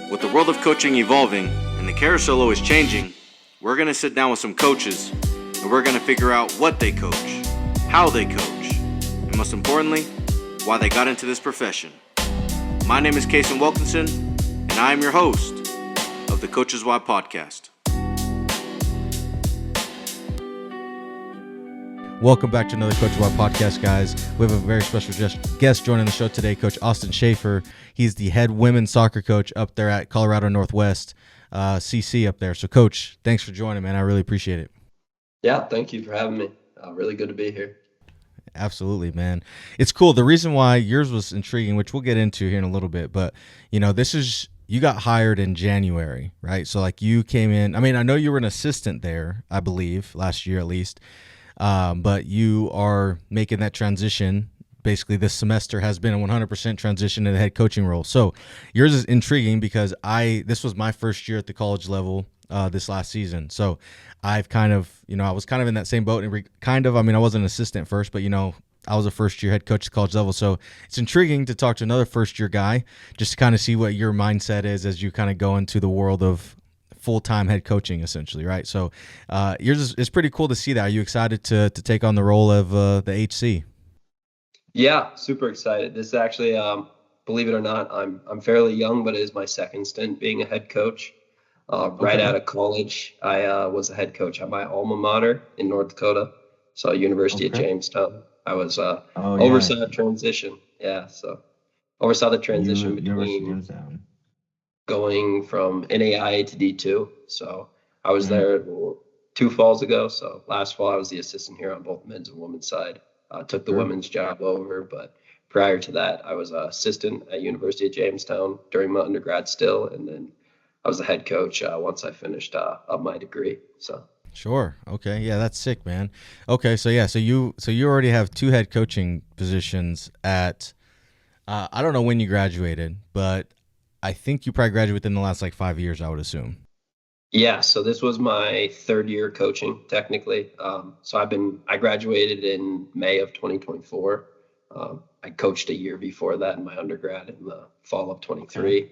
With the world of coaching evolving and the carousel always changing, we're going to sit down with some coaches and we're going to figure out what they coach, how they coach, and most importantly, why they got into this profession. My name is Kason Wilkinson, and I am your host of the Coaches Why podcast. Welcome back to another Coach Why podcast, guys. We have a very special guest joining the show today, Coach Austin Shafer. He's the head women's soccer coach up there at Colorado Northwest, CC up there. So, Coach, thanks for joining, man. I really appreciate it. Yeah, thank you for having me. Really good to be here. Absolutely, man. It's cool. The reason why yours was intriguing, which we'll get into here in a little bit, but, you know, you got hired in January, right? So, like, you came in. I mean, I know you were an assistant there, I believe, last year at least. But you are making that transition. Basically, this semester has been a 100% transition to the head coaching role. So yours is intriguing because this was my first year at the college level this last season. So I've kind of, I was kind of in that same boat. And I wasn't an assistant first, but, I was a first-year head coach at the college level. So it's intriguing to talk to another first-year guy just to kind of see what your mindset is as you kind of go into the world of full-time head coaching, essentially, right? So yours is pretty cool to see that. Are you excited to take on the role of the HC? Yeah, super excited. This is actually, believe it or not, I'm fairly young, but it is my second stint being a head coach. Right out of college, I was a head coach at my alma mater in North Dakota, so University of Jamestown. I was oversaw the transition. Yeah, so oversaw the transition between going from NAIA to D2. So I was there 2 falls ago. So last fall I was the assistant here on both men's and women's side. Took the women's job over, but prior to that I was an assistant at University of Jamestown during my undergrad still, and then I was the head coach once I finished up my degree. So sure. Okay. Yeah, that's sick, man. Okay, so yeah, so you already have 2 head coaching positions at I don't know when you graduated, but I think you probably graduated within the last 5 years, I would assume. Yeah, so this was my 3rd year coaching technically. So I graduated in May of 2024. I coached a year before that in my undergrad in the fall of 23.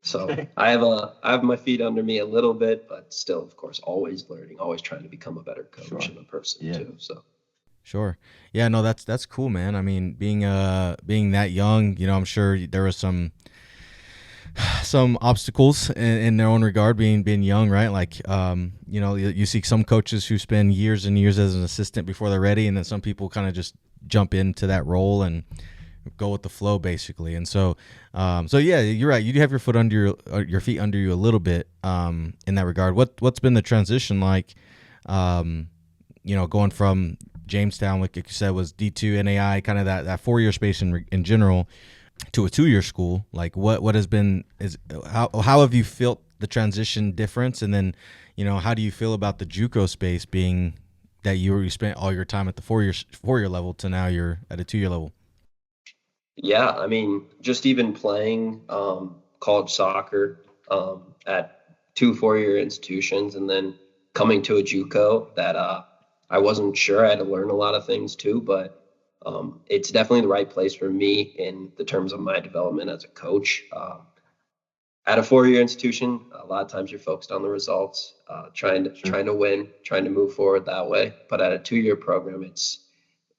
So I have my feet under me a little bit, but still, of course, always learning, always trying to become a better coach and a person too. So sure. Yeah, no, that's cool, man. I mean, being that young, I'm sure there was some obstacles in their own regard, being young, right? You see some coaches who spend years and years as an assistant before they're ready, and then some people kind of just jump into that role and go with the flow, basically. And so yeah, you're right. You do have your foot under your feet under you a little bit in that regard. What's been the transition like? Going from Jamestown, like you said, was D2 NAI, kind of that 4-year space in general, to a 2-year school. Like what has been how have you felt the transition difference, and then how do you feel about the JUCO space, being that you spent all your time at the 4-year level to now you're at a 2-year level? Yeah, I mean, just even playing college soccer at 2 4-year institutions, and then coming to a JUCO that I wasn't sure. I had to learn a lot of things too, but it's definitely the right place for me in the terms of my development as a coach. At a 4-year institution, a lot of times you're focused on the results, trying to win, trying to move forward that way. But at a 2-year program, it's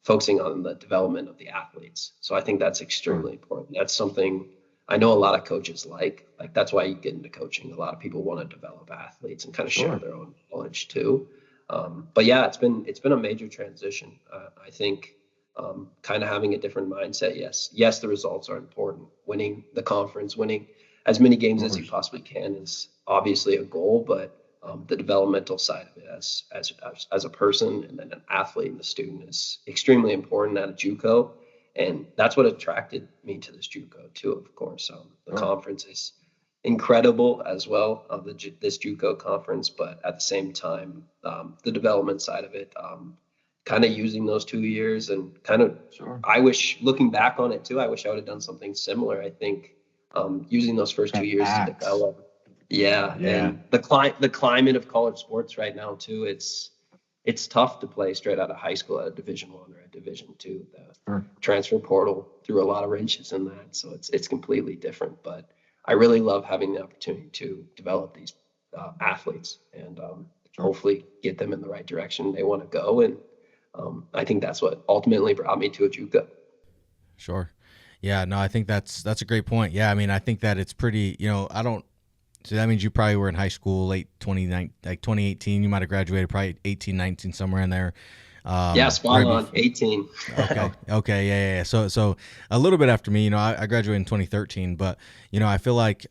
focusing on the development of the athletes. So I think that's extremely important. That's something I know a lot of coaches like that's why you get into coaching. A lot of people want to develop athletes and kind of share their own knowledge too. But yeah, it's been a major transition. I think kind of having a different mindset. Yes, the results are important. Winning the conference, winning as many games as you possibly can is obviously a goal, but the developmental side of it as a person and then an athlete and a student is extremely important at a JUCO. And that's what attracted me to this JUCO too, of course. The conference is incredible as well, this JUCO conference, but at the same time, the development side of it, kind of using those 2 years and kind of, I wish, looking back on it too, I wish I would have done something similar. I think using those first 2 years to develop. Yeah. And the climate of college sports right now too, it's tough to play straight out of high school at a Division I or a Division II. The transfer portal threw a lot of wrenches in that, so it's completely different. But I really love having the opportunity to develop these athletes and hopefully get them in the right direction they want to go. And I think that's what ultimately brought me to a JUCO. Sure. Yeah, no, I think that's a great point. Yeah, I mean, I think that it's pretty, I don't, so that means you probably were in high school late 2018. You might have graduated probably 18, 19, somewhere in there. Yeah, spot on, 18. Okay, yeah. So a little bit after me, I graduated in 2013, but I feel like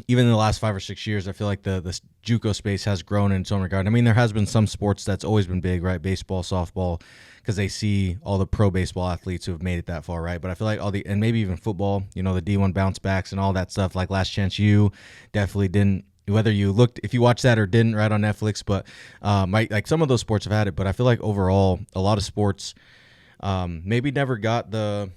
even in the last 5 or 6 years, I feel like the JUCO space has grown in its own regard. I mean, there has been some sports that's always been big, right? Baseball, softball, because they see all the pro baseball athletes who have made it that far, right? But I feel like and maybe even football, the D1 bounce backs and all that stuff, like Last Chance U definitely didn't, whether you looked, if you watched that or didn't, right, on Netflix, but like some of those sports have had it, but I feel like overall, a lot of sports maybe never got the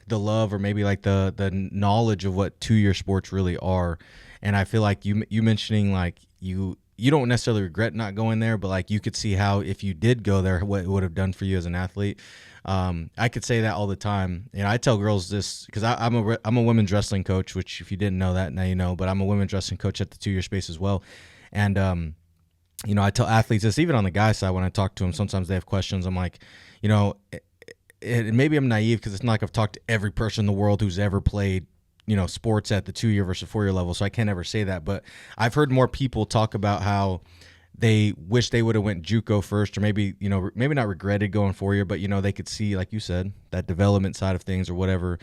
love or maybe like the knowledge of what 2-year sports really are. And I feel like you mentioning like you don't necessarily regret not going there, but like you could see how if you did go there, what it would have done for you as an athlete. I could say that all the time. I tell girls this because I'm a women's wrestling coach, which if you didn't know that, now you know, but I'm a women's wrestling coach at the 2-year space as well. And, I tell athletes this, even on the guy side, when I talk to them, sometimes they have questions. I'm like, maybe I'm naive because it's not like I've talked to every person in the world who's ever played, sports at the 2-year versus 4-year level. So I can't ever say that, but I've heard more people talk about how they wish they would have went JUCO first, or maybe, maybe not regretted going 4-year, but, they could see, like you said, that development side of things or whatever.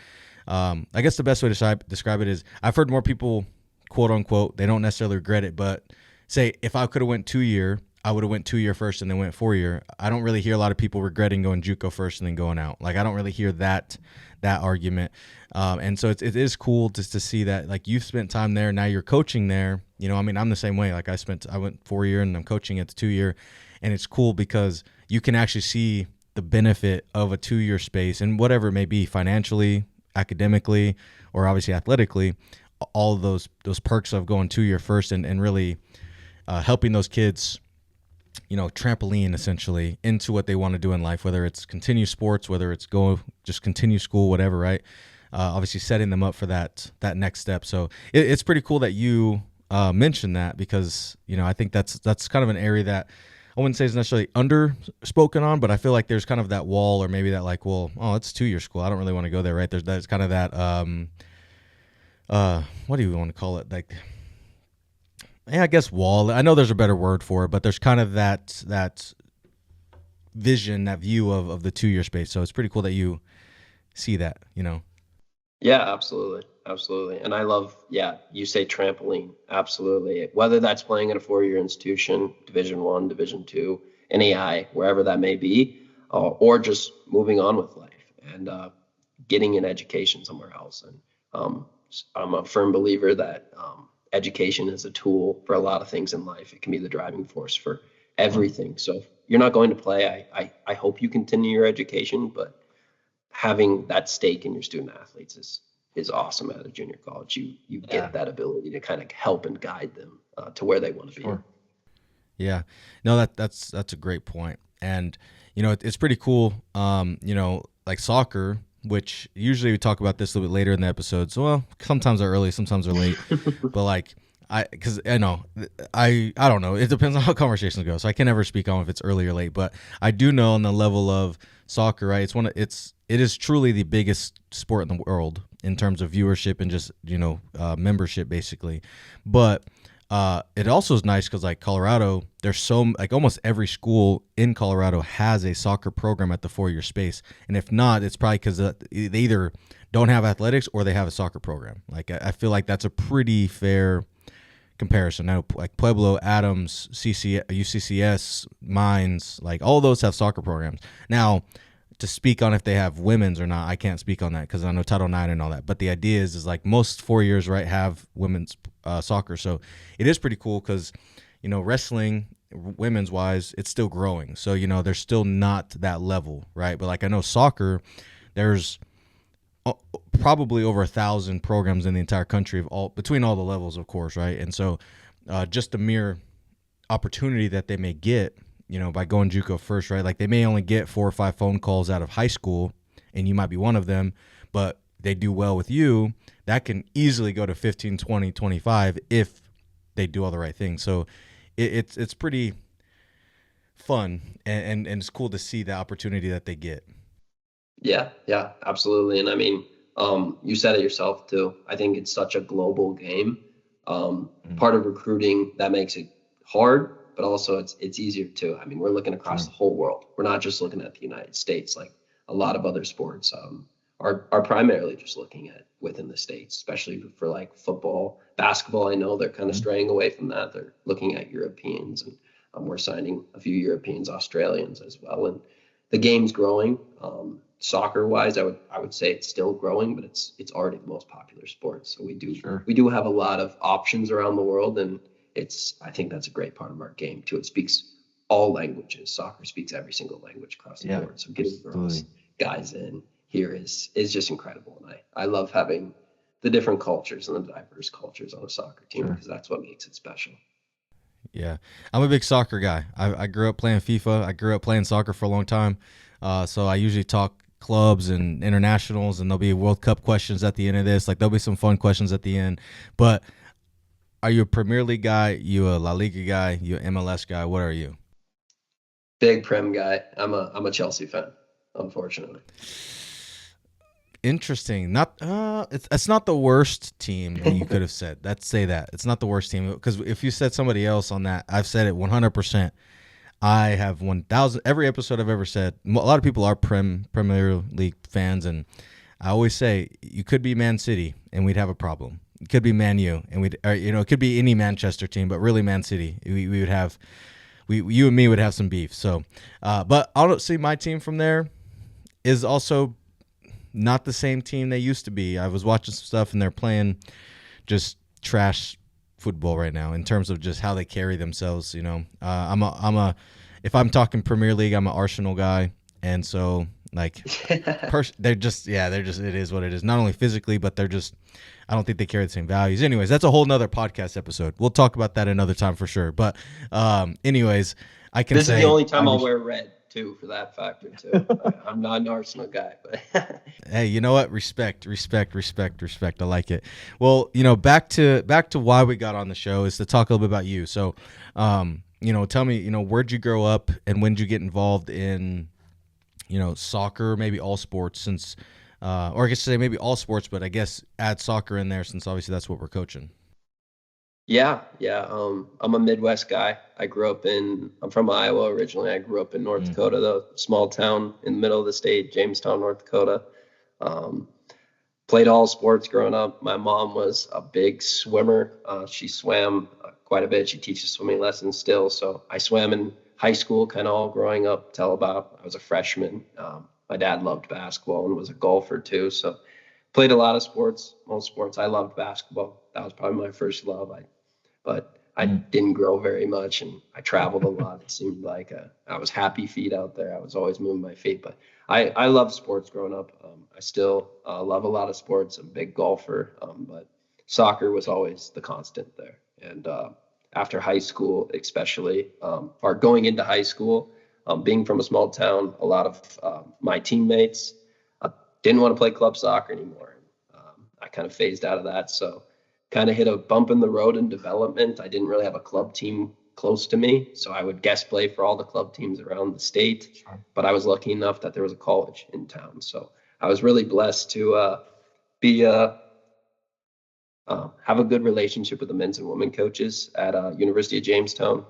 I guess the best way to describe it is I've heard more people, quote unquote, they don't necessarily regret it, but say if I could have went 2-year, I would have went 2-year first and then went 4-year. I don't really hear a lot of people regretting going JUCO first and then going out. Like I don't really hear that argument. And so it is cool just to see that like you've spent time there. Now you're coaching there. I mean, I'm the same way. Like I went 4-year and I'm coaching at the 2-year, and it's cool because you can actually see the benefit of a 2-year space and whatever it may be, financially, academically, or obviously athletically, all of those perks of going 2-year first and really helping those kids, trampoline essentially into what they want to do in life, whether it's continue sports, whether it's just continue school, whatever, right? Obviously setting them up for that next step. So it's pretty cool that you mentioned that because, I think that's kind of an area that I wouldn't say is necessarily underspoken on, but I feel like there's kind of that wall or maybe that like, well, oh, it's 2-year school. I don't really want to go there, right? There's kind of that, what do you want to call it? Like, yeah, I guess wall. I know there's a better word for it, but there's kind of that vision, that view of the 2-year space. So it's pretty cool that you see that, Yeah, absolutely. And I love, you say trampoline, absolutely. Whether that's playing at a 4-year institution, Division I, Division II, NAI, wherever that may be, or just moving on with life and getting an education somewhere else. And I'm a firm believer that education is a tool for a lot of things in life. It can be the driving force for everything. So if you're not going to play, I hope you continue your education, but having that stake in your student athletes is awesome at a junior college. You get that ability to kind of help and guide them to where they want to be. Yeah, no, that's a great point. And, it's pretty cool. Like soccer, which usually we talk about this a little bit later in the episode. So, well, sometimes they're early, sometimes they're late, but like, because I don't know. It depends on how conversations go. So I can never speak on if it's early or late, but I do know on the level of soccer, right? It is truly the biggest sport in the world in terms of viewership and just, membership basically. But it also is nice because like Colorado, there's almost every school in Colorado has a soccer program at the 4-year space. And if not, it's probably because they either don't have athletics or they have a soccer program. Like I feel like that's a pretty fair comparison. Now, like Pueblo, Adams, UCCS, Mines, like all those have soccer programs. Now, to speak on if they have women's or not, I can't speak on that because I know Title IX and all that. But the idea is like most 4-years, right, have women's soccer. So it is pretty cool because, wrestling, women's wise, it's still growing. So, there's still not that level, right? But like I know soccer, there's probably over 1,000 programs in the entire country between all the levels, of course, right? And so just the mere opportunity that they may get, by going JUCO first, right? Like they may only get 4 or 5 phone calls out of high school, and you might be one of them, but they do well with you, that can easily go to 15, 20, 25 if they do all the right things. So it's pretty fun, and it's cool to see the opportunity that they get. Yeah, absolutely. And I mean, you said it yourself too. I think it's such a global game. Part of recruiting that makes it hard, but also it's easier too. I mean, we're looking across the whole world. We're not just looking at the United States like a lot of other sports are primarily just looking at within the States, especially for like football, basketball. I know they're kind of straying away from that. They're looking at Europeans, and we're signing a few Europeans, Australians as well. And the game's growing. Soccer wise, I would say it's still growing, but it's already the most popular sport. So we do have a lot of options around the world, and I think that's a great part of our game too. It speaks all languages. Soccer speaks every single language across the board. So getting girls, guys in here is just incredible, and I love having the different cultures and the diverse cultures on a soccer team because that's what makes it special. Yeah, I'm a big soccer guy. I grew up playing FIFA. I grew up playing soccer for a long time. So I usually talk clubs and internationals, and there'll be World Cup questions at the end of this. Like, there'll be some fun questions at the end. But are you a Premier League guy? You a La Liga guy? You an MLS guy? What are you? Big Prem guy. I'm a Chelsea fan, unfortunately. Interesting. Not it's not the worst team that you could have said. Let's say that it's not the worst team, because if you said somebody else on that, I've said it 100%. I have 1,000 every episode I've ever said. A lot of people are Premier League fans, and I always say you could be Man City and we'd have a problem. It could be Man U, and it could be any Manchester team, but really Man City, we would have you and me would have some beef. So, but I'll see my team from there is also not the same team they used to be. I was watching some stuff, and they're playing just trash football right now in terms of just how they carry themselves. If I'm talking Premier League, I'm an Arsenal guy, and so like they're just it is what it is. Not only physically, but I don't think they carry the same values. Anyways, that's a whole nother podcast episode. We'll talk about that another time for sure. But anyways, I can this say is the only time I'll wear red too, for that factor too. I'm not an Arsenal guy, but hey, you know what? Respect. I like it. Well, back to why we got on the show is to talk a little bit about you. So, tell me, where'd you grow up and when did you get involved in, soccer, maybe all sports, since, or I guess say maybe all sports, but I guess add soccer in there since obviously that's what we're coaching. Yeah. I'm a Midwest guy. I'm from Iowa originally. I grew up in North Dakota, though, small town in the middle of the state, Jamestown, North Dakota. Played all sports growing up. My mom was a big swimmer. She swam quite a bit. She teaches swimming lessons still. So I swam in high school, kind of all growing up till about I was a freshman. My dad loved basketball and was a golfer too. So played a lot of sports, most sports. I loved basketball. That was probably my first love. But I didn't grow very much, and I traveled a lot. It seemed like I was happy feet out there. I was always moving my feet, but I loved sports growing up. I still love a lot of sports. I'm a big golfer, but soccer was always the constant there. And after high school, especially, or going into high school, being from a small town, a lot of my teammates didn't want to play club soccer anymore. I kind of phased out of that, so kind of hit a bump in the road in development. I didn't really have a club team close to me, so I would guest play for all the club teams around the state. Sure. But I was lucky enough that there was a college in town, so I was really blessed to have a good relationship with the men's and women coaches at University of Jamestown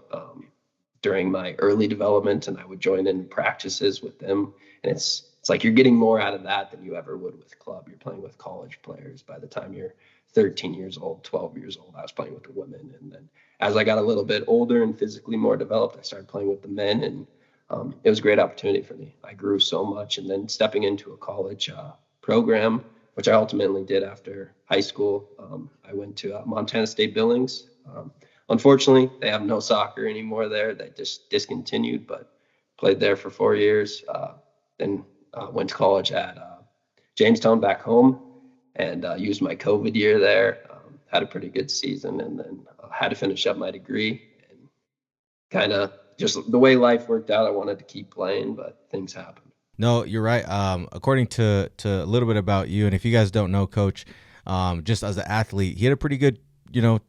during my early development, and I would join in practices with them. And it's like you're getting more out of that than you ever would with club. You're playing with college players by the time you're 13 years old, 12 years old. I was playing with the women. And then as I got a little bit older and physically more developed, I started playing with the men. And it was a great opportunity for me. I grew so much. And then stepping into a college program, which I ultimately did after high school, I went to Montana State Billings. Unfortunately, they have no soccer anymore there. They just discontinued, but played there for 4 years. Then went to college at Jamestown back home, and used my COVID year there. Had a pretty good season, and then had to finish up my degree. And kind of just the way life worked out, I wanted to keep playing, but things happened. No, you're right. According to a little bit about you, and if you guys don't know, Coach, just as an athlete, he had a pretty good,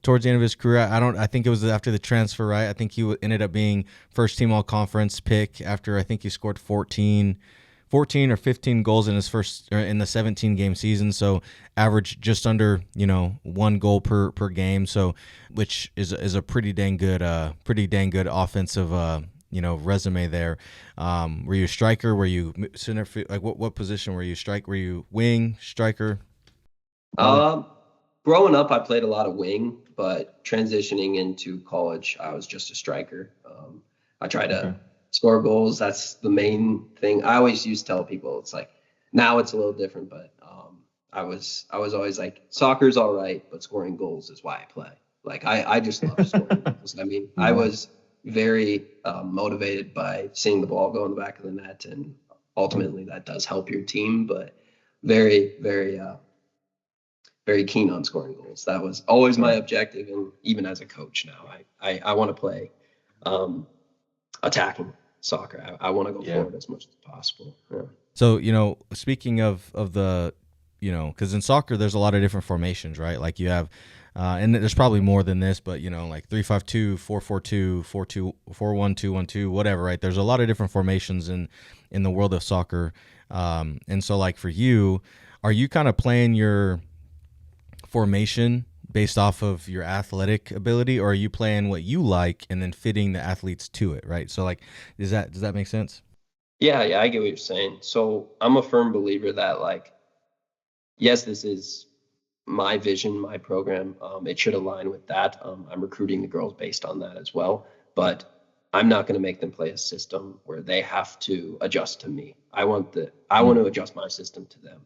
towards the end of his career. I think it was after the transfer, right? I think he ended up being first team all conference pick after I think he scored 14 or 15 goals in his first or in the 17 game season. So averaged just under, one goal per game. So, which is a pretty dang good offensive, resume there. Were you a striker? Were you center? Like what position were you? Were you wing, striker? Um, Growing up, I played a lot of wing, but transitioning into college, I was just a striker. I try Okay. to score goals. That's the main thing. I always used to tell people it's like now it's a little different, but I was always like soccer's all right, but scoring goals is why I play. Like I just love scoring goals. I mean, I Yeah. was very motivated by seeing the ball go in the back of the net, and ultimately that does help your team, but very, very very keen on scoring goals. That was always my objective, and even as a coach now, I want to play um, attacking soccer. I want to go Yeah. forward as much as possible. Yeah. So, speaking of the, because in soccer there's a lot of different formations, right? Like you have, and there's probably more than this, but like 3-5-2, 4-4-2, 4-2, 4-1-2-1-2, whatever, right? There's a lot of different formations in the world of soccer, and so like for you, are you kind of playing your formation based off of your athletic ability, or are you playing what you like and then fitting the athletes to it, right? So like, does that make sense? Yeah, I get what you're saying. So I'm a firm believer that like, yes, this is my vision, my program. It should align with that. I'm recruiting the girls based on that as well, but I'm not going to make them play a system where they have to adjust to me. I want to adjust my system to them.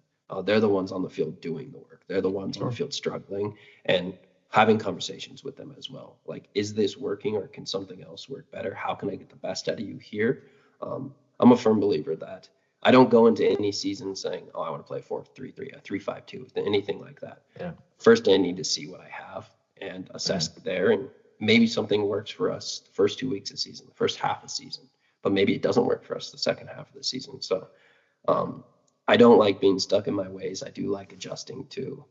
They're the ones on the field doing the work. They're the ones on the field struggling and having conversations with them as well. Like, is this working or can something else work better? How can I get the best out of you here? I'm a firm believer that I don't go into any season saying, "Oh, I want to play 4-3-3, a 3-5-2, anything like that." Yeah. First, I need to see what I have and assess there, and maybe something works for us the first 2 weeks of the season, the first half of the season, but maybe it doesn't work for us the second half of the season. So um, I don't like being stuck in my ways. I do like adjusting to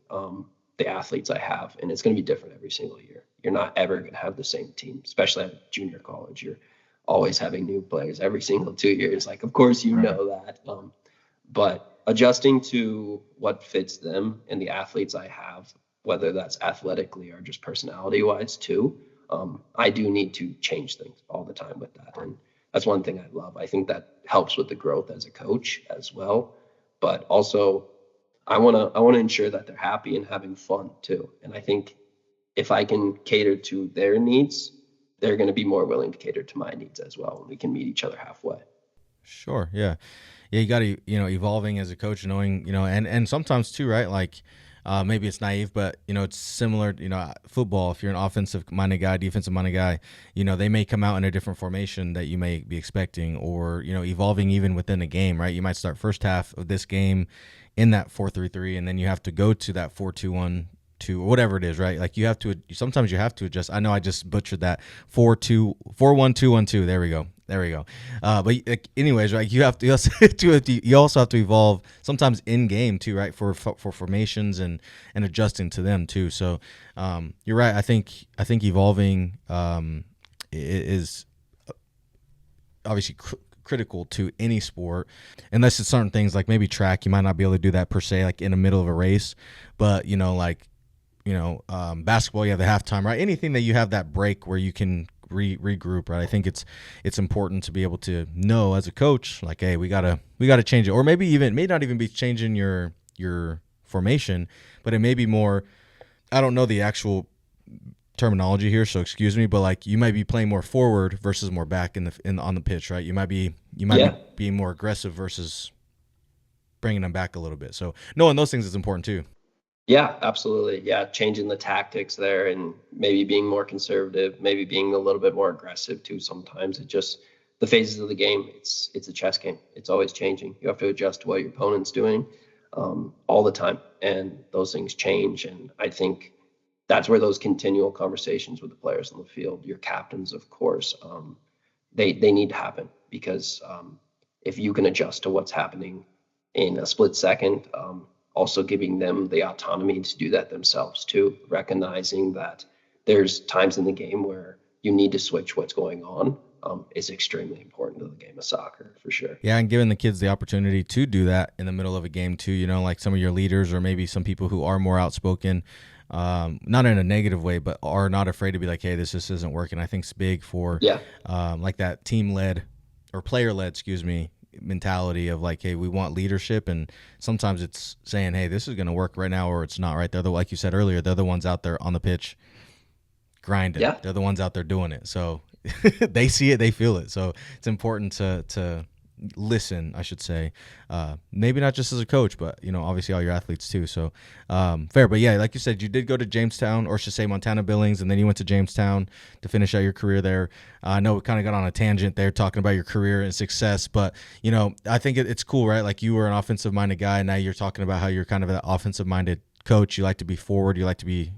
the athletes I have, and it's going to be different every single year. You're not ever going to have the same team, especially at junior college. You're always having new players every single 2 years. Like, of course, you know that. But adjusting to what fits them and the athletes I have, whether that's athletically or just personality wise too, I do need to change things all the time with that. And that's one thing I love. I think that helps with the growth as a coach as well. But also I want to ensure that they're happy and having fun too. And I think if I can cater to their needs, they're going to be more willing to cater to my needs as well. And we can meet each other halfway. Sure. Yeah. Yeah. You got to, evolving as a coach, knowing, and sometimes too, right? Like, maybe it's naive, but it's similar. Football. If you're an offensive minded guy, defensive minded guy, they may come out in a different formation that you may be expecting, or evolving even within a game, right? You might start first half of this game in that 4-3-3, and then you have to go to that 4-2-1-2 or whatever it is, right? Like sometimes you have to adjust. I know I just butchered that 4-1-2-1-2. There we go. But like, anyways, right? You have to you also have to evolve sometimes in game too, right? For formations and adjusting to them too. So you're right. I think evolving is obviously critical to any sport, unless it's certain things like maybe track. You might not be able to do that per se, like in the middle of a race, but basketball, you have the halftime, right? Anything that you have that break where you can regroup, right? I think it's important to be able to know as a coach, like, hey, we gotta change it, or maybe it may not even be changing your formation, but it may be more. I don't know the actual terminology here, so excuse me, but like you might be playing more forward versus more back on the pitch, right? You might be being more aggressive versus bringing them back a little bit. So knowing those things is important too. Yeah, absolutely. Yeah, changing the tactics there and maybe being more conservative, maybe being a little bit more aggressive too. Sometimes it just the phases of the game. It's a chess game. It's always changing. You have to adjust to what your opponent's doing all the time, and those things change. And I think that's where those continual conversations with the players on the field, your captains, of course, they need to happen because if you can adjust to what's happening in a split second, also giving them the autonomy to do that themselves too, recognizing that there's times in the game where you need to switch what's going on, is extremely important to the game of soccer for sure. Yeah, and giving the kids the opportunity to do that in the middle of a game too, like some of your leaders or maybe some people who are more outspoken, not in a negative way, but are not afraid to be like, hey, this just isn't working. I think it's big for like that team-led or player-led, excuse me, mentality of like, hey, we want leadership, and sometimes it's saying, hey, this is going to work right now or it's not, right? They're like you said earlier, they're the ones out there on the pitch grinding. Yeah. They're the ones out there doing it. So they see it, they feel it. So it's important to listen, I should say. Maybe not just as a coach, but obviously all your athletes too. So fair. But yeah, like you said, you did go to Jamestown, or I should say Montana Billings, and then you went to Jamestown to finish out your career there. I know we kind of got on a tangent there talking about your career and success, but I think it's cool, right? Like you were an offensive minded guy, and now you're talking about how you're kind of an offensive minded coach. You like to be forward. You like to be,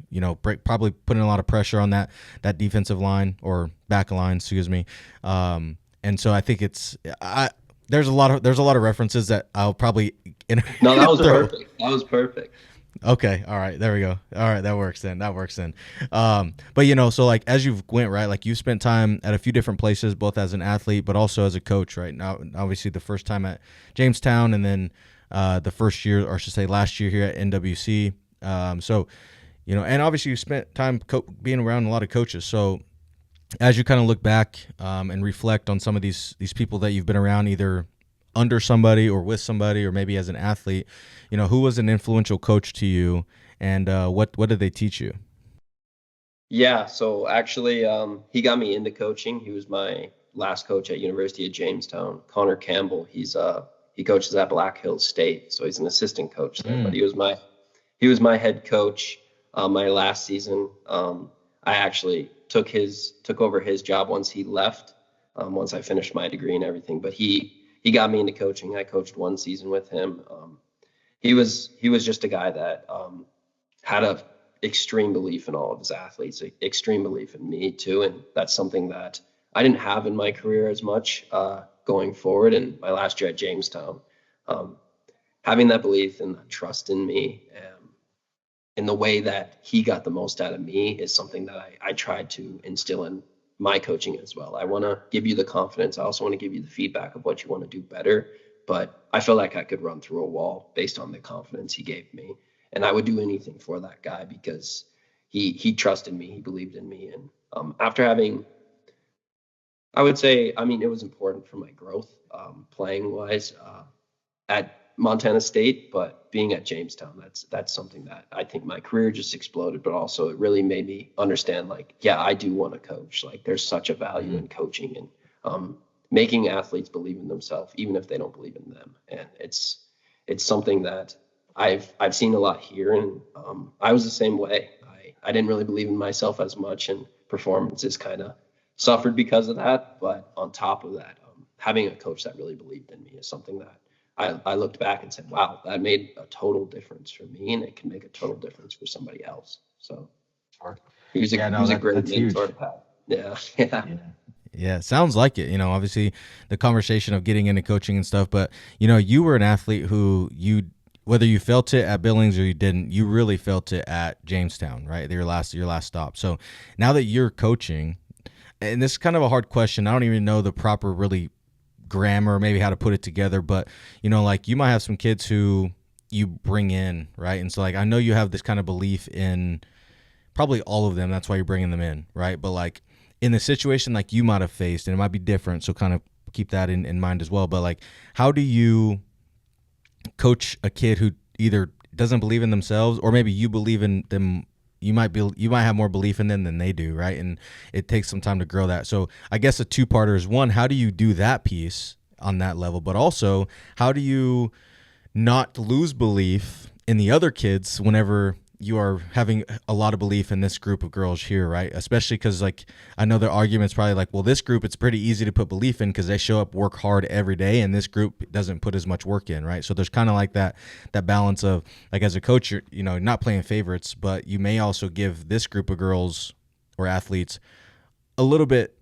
probably putting a lot of pressure on that defensive line or back line, excuse me. And so I think there's a lot of references that I'll probably. No, that was perfect. That was perfect. Okay. All right. There we go. All right. That works then. But so like as you went, right, like you spent time at a few different places, both as an athlete, but also as a coach, right? Now, obviously the first time at Jamestown, and then the first year, or I should say last year here at NWC. So, and obviously you spent time being around a lot of coaches. So as you kind of look back and reflect on some of these people that you've been around, either under somebody or with somebody, or maybe as an athlete, who was an influential coach to you, and what did they teach you? Yeah, so actually he got me into coaching. He was my last coach at University of Jamestown, Connor Campbell. He coaches at Black Hills State, so he's an assistant coach there. But he was my head coach my last season. I actually took over his job once he left, once I finished my degree and everything. But he got me into coaching. I coached one season with him. He was just a guy that had a extreme belief in all of his athletes, extreme belief in me too, and that's something that I didn't have in my career as much going forward. In my last year at Jamestown, having that belief and that trust in me, in the way that he got the most out of me, is something that I tried to instill in my coaching as well. I want to give you the confidence. I also want to give you the feedback of what you want to do better. But I feel like I could run through a wall based on the confidence he gave me. And I would do anything for that guy because he trusted me. He believed in me. And after having, I would say, it was important for my growth playing wise at Montana State, but being at Jamestown, that's something that I think my career just exploded, but also it really made me understand, like, yeah, I do want to coach. Like, there's such a value in coaching and making athletes believe in themselves, even if they don't believe in them. And it's something that I've seen a lot here, and I was the same way. I didn't really believe in myself as much, and performances kind of suffered because of that. But on top of that, having a coach that really believed in me is something that I looked back and said, wow, that made a total difference for me, and it can make a total difference for somebody else. So he was a great mentor to have. Yeah. Yeah, sounds like it. Obviously the conversation of getting into coaching and stuff, but you were an athlete who whether you felt it at Billings or you didn't, you really felt it at Jamestown, right? Your last stop. So now that you're coaching, and this is kind of a hard question, I don't even know the proper really grammar, maybe how to put it together, but like you might have some kids who you bring in, right? And so like I know you have this kind of belief in probably all of them, that's why you're bringing them in, right? But like in the situation like you might have faced, and it might be different, so kind of keep that in mind as well, but like how do you coach a kid who either doesn't believe in themselves, or maybe you believe in them, you might have more belief in them than they do, right? And it takes some time to grow that. So I guess a two-parter is, one, how do you do that piece on that level? But also, how do you not lose belief in the other kids whenever you are having a lot of belief in this group of girls here, right? Especially because, like, I know the argument's probably like, well, this group, it's pretty easy to put belief in because they show up, work hard every day, and this group doesn't put as much work in, right? So there's kind of like that balance of, like, as a coach, you're not playing favorites, but you may also give this group of girls or athletes a little bit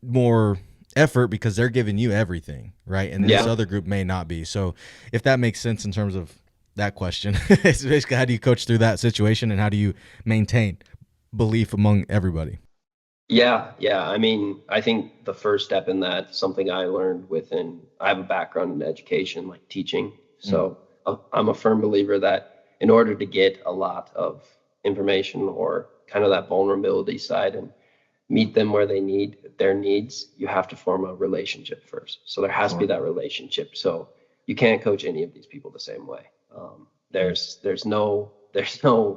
more effort because they're giving you everything, right? And this other group may not be. So if that makes sense in terms of that question, it's basically how do you coach through that situation and how do you maintain belief among everybody? Yeah. I mean, I think the first step in that, something I learned I have a background in education, like teaching. So I'm a firm believer that in order to get a lot of information or kind of that vulnerability side and meet them where they need their needs, you have to form a relationship first. So there has to be that relationship. So you can't coach any of these people the same way. There's no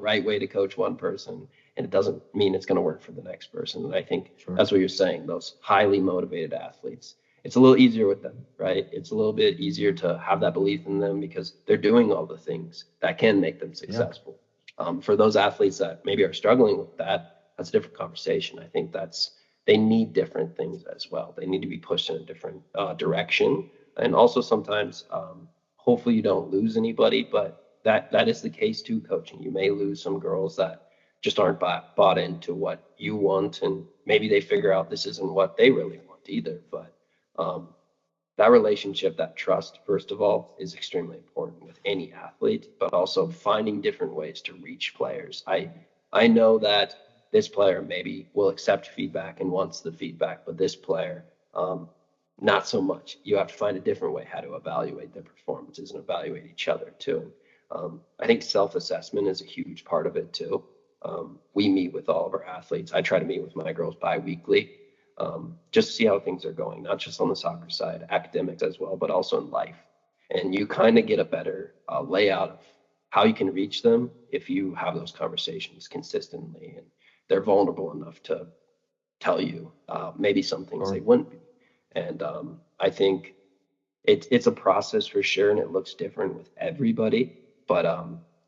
right way to coach one person, and it doesn't mean it's going to work for the next person. And I think that's what you're saying. Those highly motivated athletes, it's a little easier with them, right? It's a little bit easier to have that belief in them because they're doing all the things that can make them successful. For those athletes that maybe are struggling with that, that's a different conversation. I think they need different things as well. They need to be pushed in a different direction. And also sometimes, hopefully you don't lose anybody, but that is the case too, coaching. You may lose some girls that just aren't bought into what you want, and maybe they figure out this isn't what they really want either. But that relationship, that trust, first of all, is extremely important with any athlete, but also finding different ways to reach players. I know that this player maybe will accept feedback and wants the feedback, but this player, not so much. You have to find a different way how to evaluate their performances and evaluate each other too. I think self-assessment is a huge part of it too. We meet with all of our athletes. I try to meet with my girls bi-weekly, just to see how things are going, not just on the soccer side, academics as well, but also in life. And you kind of get a better layout of how you can reach them if you have those conversations consistently and they're vulnerable enough to tell you maybe some things they wouldn't be. And I think it's a process for sure, and it looks different with everybody, but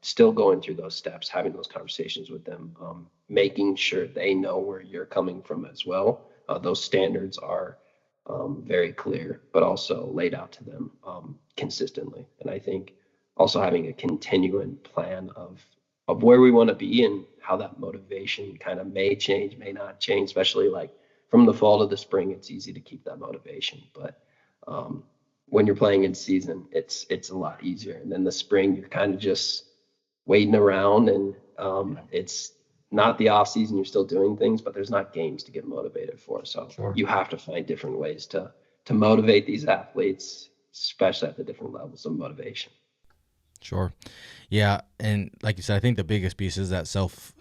still going through those steps, having those conversations with them, making sure they know where you're coming from as well. Those standards are very clear, but also laid out to them consistently. And I think also having a continuing plan of where we want to be and how that motivation kind of may change, may not change, especially like from the fall to the spring, it's easy to keep that motivation. But when you're playing in season, it's a lot easier. And then the spring, you're kind of just waiting around, and it's not the off season. You're still doing things, but there's not games to get motivated for. So you have to find different ways to motivate these athletes, especially at the different levels of motivation. Sure. Yeah. And like you said, I think the biggest piece is that self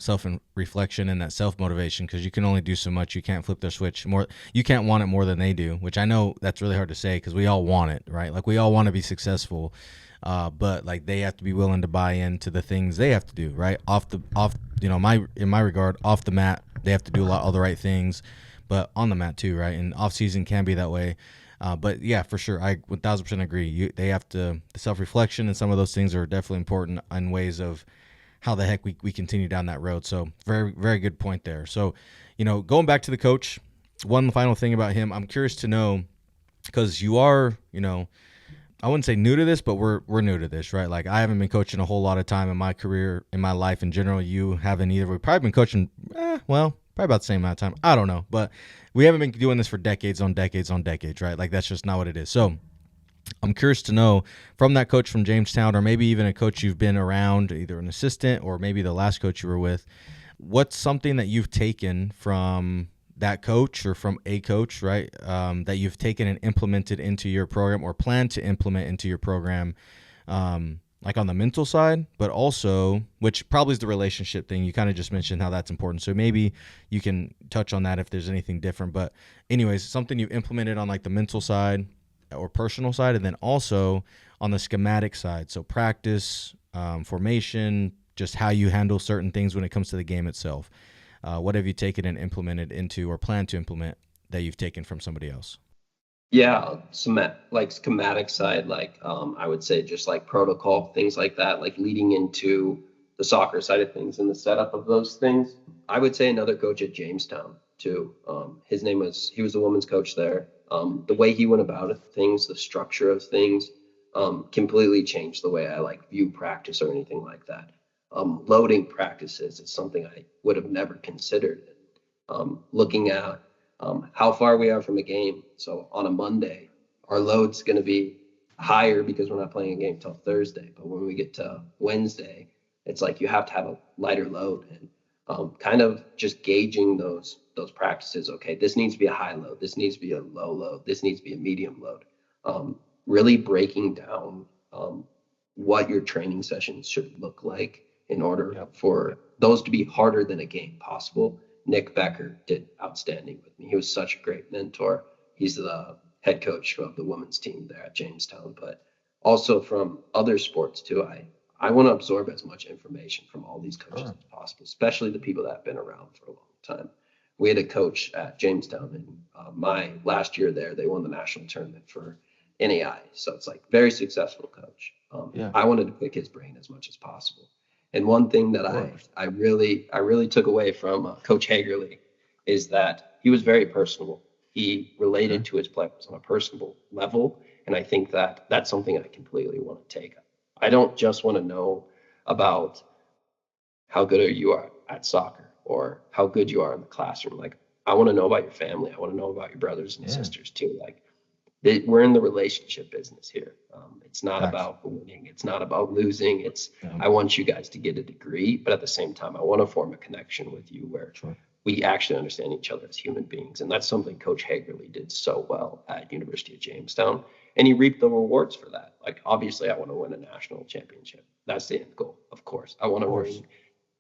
reflection and that self motivation, because you can only do so much. You can't flip their switch more. You can't want it more than they do, which I know that's really hard to say because we all want it, right? Like we all want to be successful, but like they have to be willing to buy into the things they have to do, right? In my regard, off the mat, they have to do all the right things, but on the mat too, right? And off season can be that way. But yeah, for sure, I 1000% agree. They have to, the self-reflection and some of those things are definitely important in ways of how the heck we continue down that road. So very, very good point there. So, going back to the coach, one final thing about him, I'm curious to know, because you are, I wouldn't say new to this, but we're new to this, right? Like I haven't been coaching a whole lot of time in my career, in my life in general. You haven't either. We've probably been coaching, probably about the same amount of time. I don't know, but we haven't been doing this for decades on decades on decades, right? Like that's just not what it is. So I'm curious to know from that coach from Jamestown, or maybe even a coach you've been around, either an assistant or maybe the last coach you were with, what's something that you've taken from that coach or from a coach, right, that you've taken and implemented into your program or plan to implement into your program, like on the mental side, but also, which probably is the relationship thing. You kind of just mentioned how that's important. So maybe you can touch on that if there's anything different. But anyways, something you've implemented on like the mental side or personal side, and then also on the schematic side. So practice, formation, just how you handle certain things when it comes to the game itself. What have you taken and implemented into or plan to implement that you've taken from somebody else? Yeah, schematic side, I would say just like protocol, things like that, like leading into the soccer side of things and the setup of those things. I would say another coach at Jamestown too. He was the women's coach there. The way he went about things, the structure of things, completely changed the way I view practice or anything like that. Loading practices is something I would have never considered. Looking at how far we are from a game. So on a Monday, our load's going to be higher because we're not playing a game till Thursday. But when we get to Wednesday, it's like you have to have a lighter load, and kind of just gauging those practices. Okay, this needs to be a high load. This needs to be a low load. This needs to be a medium load. Really breaking down what your training sessions should look like in order for those to be harder than a game possible. Nick Becker did outstanding with me. He was such a great mentor. He's the head coach of the women's team there at Jamestown, but also from other sports too. I want to absorb as much information from all these coaches as possible, especially the people that have been around for a long time. We had a coach at Jamestown, and my last year there, they won the national tournament for NAI. So it's like very successful coach. I wanted to pick his brain as much as possible. And one thing that I really took away from Coach Hagerly is that he was very personable. He related to his players on a personal level, and I think that that's something I completely want to take. I don't just want to know about how good you are at soccer or how good you are in the classroom. Like, I want to know about your family. I want to know about your brothers and sisters too. Like, we're in the relationship business here. It's not about winning. It's not about losing. I want you guys to get a degree, but at the same time, I want to form a connection with you where we actually understand each other as human beings. And that's something Coach Hagerly did so well at University of Jamestown. And he reaped the rewards for that. Like, obviously, I want to win a national championship. That's the end goal, of course. I want to win.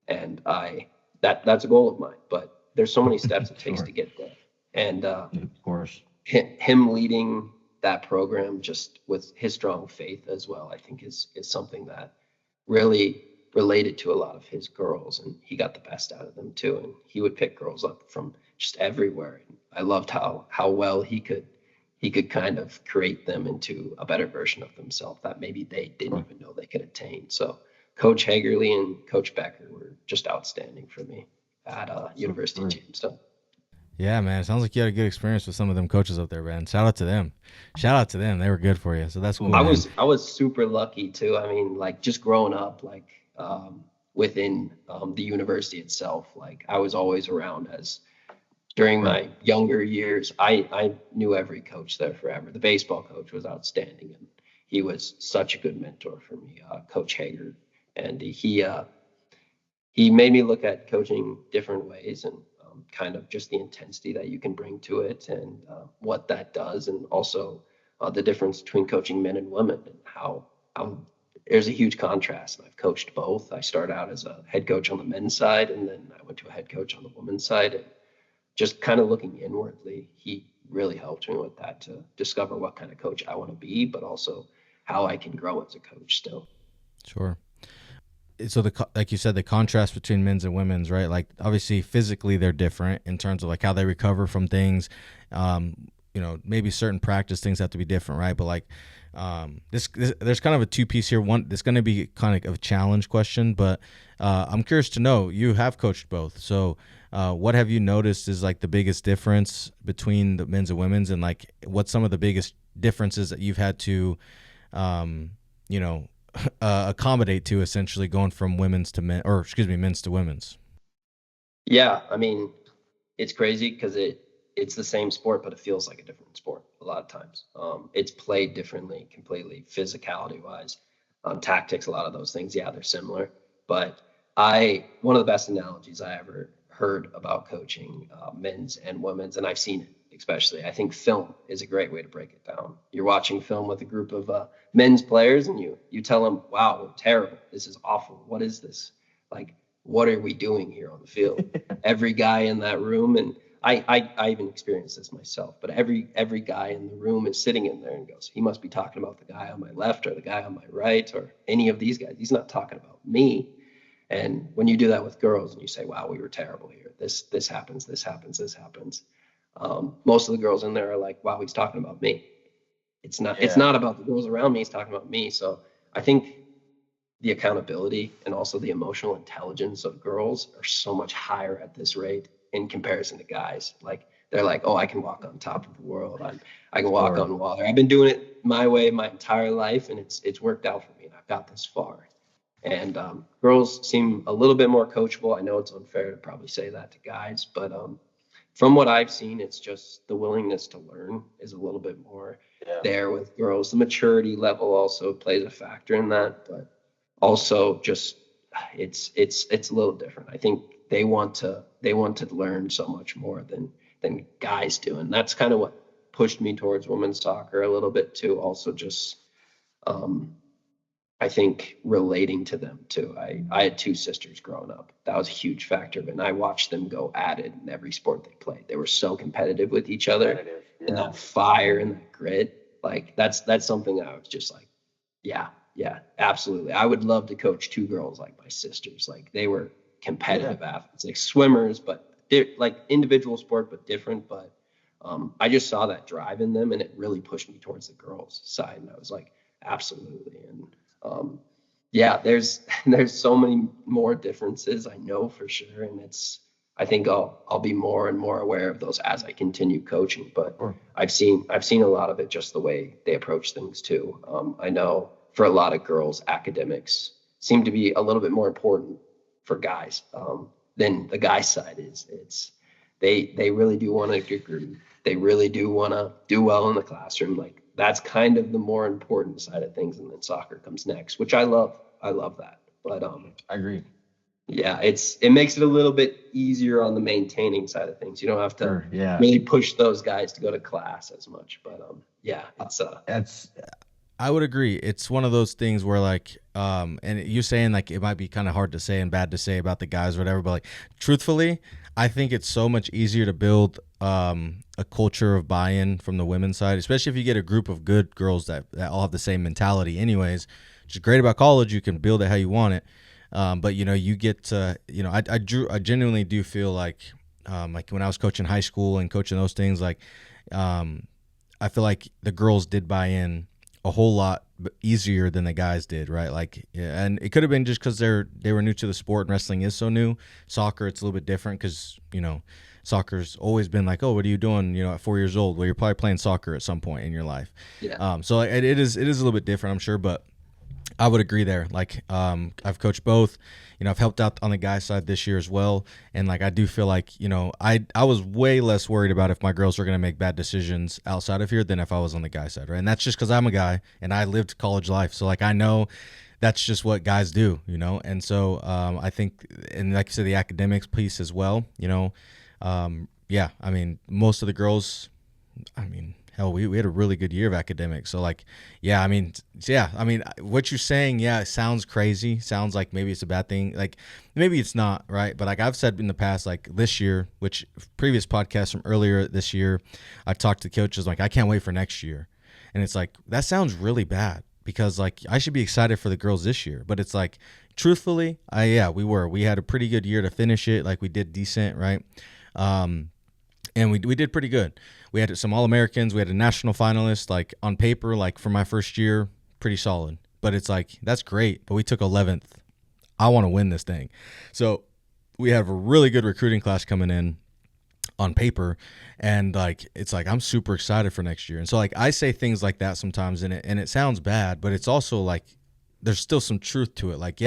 And that's a goal of mine. But there's so many steps it takes to get there. And of course, him leading that program just with his strong faith as well, I think is something that really related to a lot of his girls, and he got the best out of them too. And he would pick girls up from just everywhere. And I loved how well he could kind of create them into a better version of themselves that maybe they didn't even know they could attain. So Coach Hagerly and Coach Becker were just outstanding for me at University of Jamestown. Yeah, man. It sounds like you had a good experience with some of them coaches up there, man. Shout out to them. They were good for you. So that's cool. I was super lucky too. I mean, like, just growing up, like, within the university itself, like, I was always around during my younger years. I knew every coach there forever. The baseball coach was outstanding, and he was such a good mentor for me, Coach Hager. And he made me look at coaching different ways, and kind of just the intensity that you can bring to it, and what that does, and also the difference between coaching men and women, and how there's a huge contrast. And I've coached both. I started out as a head coach on the men's side, and then I went to a head coach on the women's side. And just kind of looking inwardly, he really helped me with that to discover what kind of coach I want to be, but also how I can grow as a coach still. Sure. So like you said, the contrast between men's and women's, right? Like, obviously physically they're different in terms of like how they recover from things. Maybe certain practice things have to be different, right? But like, this there's kind of a two-piece here. One, it's going to be kind of a challenge question, but I'm curious to know, you have coached both. So what have you noticed is like the biggest difference between the men's and women's, and like what's some of the biggest differences that you've had to, accommodate to, essentially going from men's to women's? Yeah, I mean, it's crazy because it's the same sport, but it feels like a different sport a lot of times. It's played differently, completely, physicality wise, tactics, a lot of those things. Yeah, they're similar, but one of the best analogies I ever heard about coaching men's and women's, and I've seen it especially. I think film is a great way to break it down. You're watching film with a group of men's players, and you tell them, "Wow, we're terrible. This is awful. What is this? Like, what are we doing here on the field?" Every guy in that room, and I even experienced this myself, but every guy in the room is sitting in there and goes, "He must be talking about the guy on my left or the guy on my right or any of these guys. He's not talking about me." And when you do that with girls and you say, "Wow, we were terrible here. This happens, this happens, this happens." Most of the girls in there are like, "Wow, he's talking about me." It's not about the girls around me. He's talking about me. So I think the accountability and also the emotional intelligence of girls are so much higher at this rate in comparison to guys. Like, they're like, "Oh, I can walk on top of the world. I can walk on water. I've been doing it my way my entire life, and it's worked out for me, and I've got this far." And girls seem a little bit more coachable. I know it's unfair to probably say that to guys, but from what I've seen, it's just the willingness to learn is a little bit more there with girls. The maturity level also plays a factor in that, but also just it's a little different. I think they want to learn so much more than guys do, and that's kind of what pushed me towards women's soccer a little bit too. Also, just I think relating to them too. I had two sisters growing up. That was a huge factor, and I watched them go at it in every sport they played. They were so competitive with each other, and that fire and that grit. Like that's something I was just like, yeah, absolutely. I would love to coach two girls like my sisters. Like they were competitive athletes, like swimmers, but like individual sport, but different. But I just saw that drive in them, and it really pushed me towards the girls' side. And I was like, absolutely. And there's so many more differences, I know for sure, and I think I'll be more and more aware of those as I continue coaching. But I've seen a lot of it just the way they approach things too. I know for a lot of girls, academics seem to be a little bit more important for guys than the guy side is. They really do want a degree. They really do want to do well in the classroom. Like that's kind of the more important side of things, and then soccer comes next, which I love. I love that. But I agree. Yeah, it makes it a little bit easier on the maintaining side of things. You don't have to really push those guys to go to class as much. But it's I would agree. It's one of those things where like, and you saying like it might be kind of hard to say and bad to say about the guys or whatever, but like truthfully, I think it's so much easier to build a culture of buy-in from the women's side, especially if you get a group of good girls that all have the same mentality anyways, which is great about college. You can build it how you want it. But you get to, I genuinely do feel like when I was coaching high school and coaching those things, like I feel like the girls did buy in a whole lot easier than the guys did, right? Like, and it could have been just because they were new to the sport, and wrestling is so new. Soccer, it's a little bit different because soccer's always been like, oh, what are you doing? At 4 years old, well, you're probably playing soccer at some point in your life. Yeah. So it is a little bit different, I'm sure, but I would agree there. Like, I've coached both. I've helped out on the guys' side this year as well. And like, I do feel like, I was way less worried about if my girls were going to make bad decisions outside of here than if I was on the guy side, right? And that's just because I'm a guy and I lived college life. So like, I know that's just what guys do, And so I think, and like I said, the academics piece as well, I mean, most of the girls, hell, we had a really good year of academics. So like, what you're saying, it sounds crazy. Sounds like maybe it's a bad thing. Like maybe it's not, right? But like I've said in the past, like this year, which previous podcasts from earlier this year, I talked to coaches like, I can't wait for next year. And it's like, that sounds really bad because like I should be excited for the girls this year. But it's like, truthfully, we had a pretty good year to finish it. Like we did decent, right? And we did pretty good. We had some All-Americans. We had a national finalist. Like on paper, like for my first year, pretty solid. But it's like, that's great. But we took 11th. I want to win this thing. So we have a really good recruiting class coming in on paper. And like, it's like, I'm super excited for next year. And so like, I say things like that sometimes and it sounds bad, but it's also like, there's still some truth to it. Like,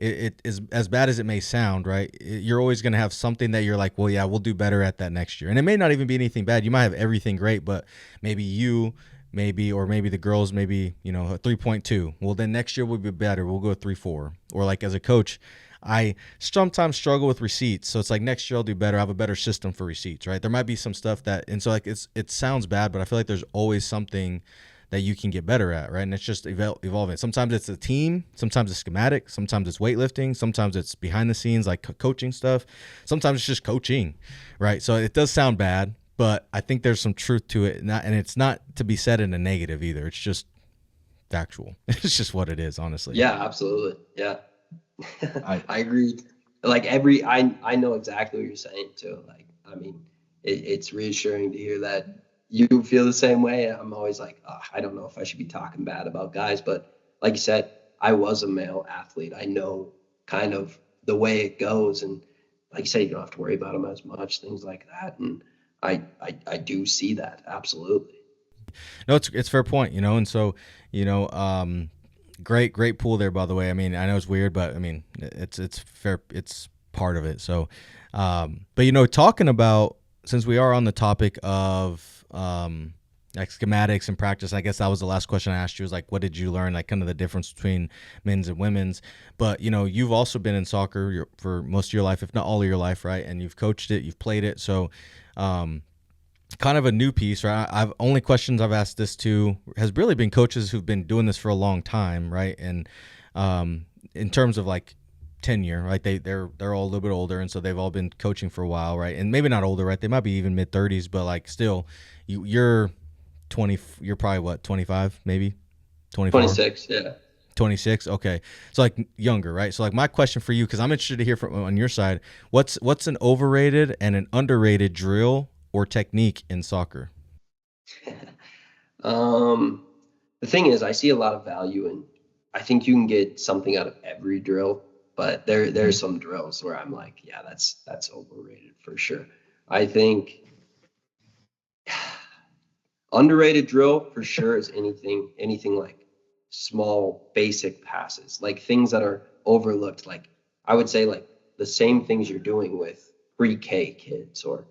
it is as bad as it may sound, right? You're always going to have something that you're like, well, yeah, we'll do better at that next year. And it may not even be anything bad. You might have everything great, but maybe the girls, maybe, a 3.2. Well, then next year we'll be better. We'll go 3.4. Or like as a coach, I sometimes struggle with receipts. So it's like next year I'll do better. I have a better system for receipts, right? There might be some stuff and so like it sounds bad, but I feel like there's always something that you can get better at, right? And it's just evolving. Sometimes it's a team, sometimes it's schematic, sometimes it's weightlifting, sometimes it's behind the scenes like coaching stuff, sometimes it's just coaching, right? So it does sound bad, but I think there's some truth to it, and it's not to be said in a negative either. It's just factual. It's just what it is, honestly. Yeah, absolutely. Yeah, I agree. Like I know exactly what you're saying too. Like, I mean, it's reassuring to hear that you feel the same way. I'm always like, I don't know if I should be talking bad about guys, but like you said, I was a male athlete. I know kind of the way it goes, and like you say, you don't have to worry about them as much, things like that. And I do see that absolutely. No, it's a fair point, and so great pool there, by the way. I mean, I know it's weird, but I mean, it's fair. It's part of it. So, But talking about, since we are on the topic of like schematics and practice, I guess that was the last question I asked you, was like, what did you learn, like kind of the difference between men's and women's? But you've also been in soccer for most of your life, if not all of your life, right? And you've coached it, you've played it, so kind of a new piece, right? I've only questions I've asked this to has really been coaches who've been doing this for a long time, right? And in terms of like tenure, right? They're all a little bit older, and so they've all been coaching for a while, right? And maybe not older, right? They might be even mid-30s, but like still, you're 20. You're probably what, 25, maybe 24, 26, yeah. 26. Okay, so like younger, right? So like my question for you, because I'm interested to hear from on your side, what's an overrated and an underrated drill or technique in soccer? The thing is, I see a lot of value in. I think you can get something out of every drill, but there's some drills where I'm like, yeah, that's overrated for sure. I think underrated drill for sure is anything like small basic passes, like things that are overlooked. Like I would say like the same things you're doing with pre-K kids or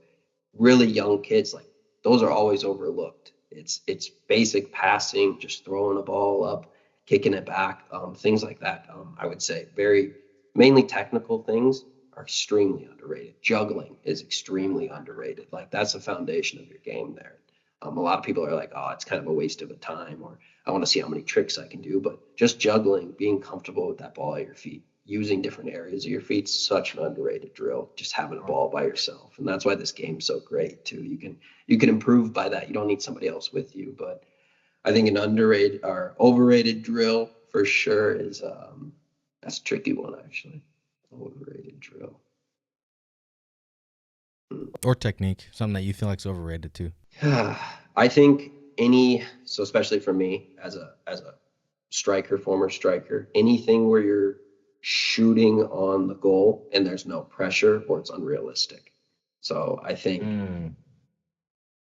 really young kids, like those are always overlooked. It's basic passing, just throwing a ball up, kicking it back, things like that. I would say very mainly technical things are extremely underrated. Juggling is extremely underrated. Like that's the foundation of your game there. A lot of people are like, oh, it's kind of a waste of a time, or I want to see how many tricks I can do. But just juggling, being comfortable with that ball at your feet, using different areas of your feet, such an underrated drill. Just having a ball by yourself, and that's why this game's so great too. You can improve by that. You don't need somebody else with you. But I think an underrated or overrated drill for sure is that's a tricky one actually. Overrated drill. Or technique, something that you feel like is overrated too. I think so especially for me as a striker, former striker, anything where you're shooting on the goal and there's no pressure or it's unrealistic. So I think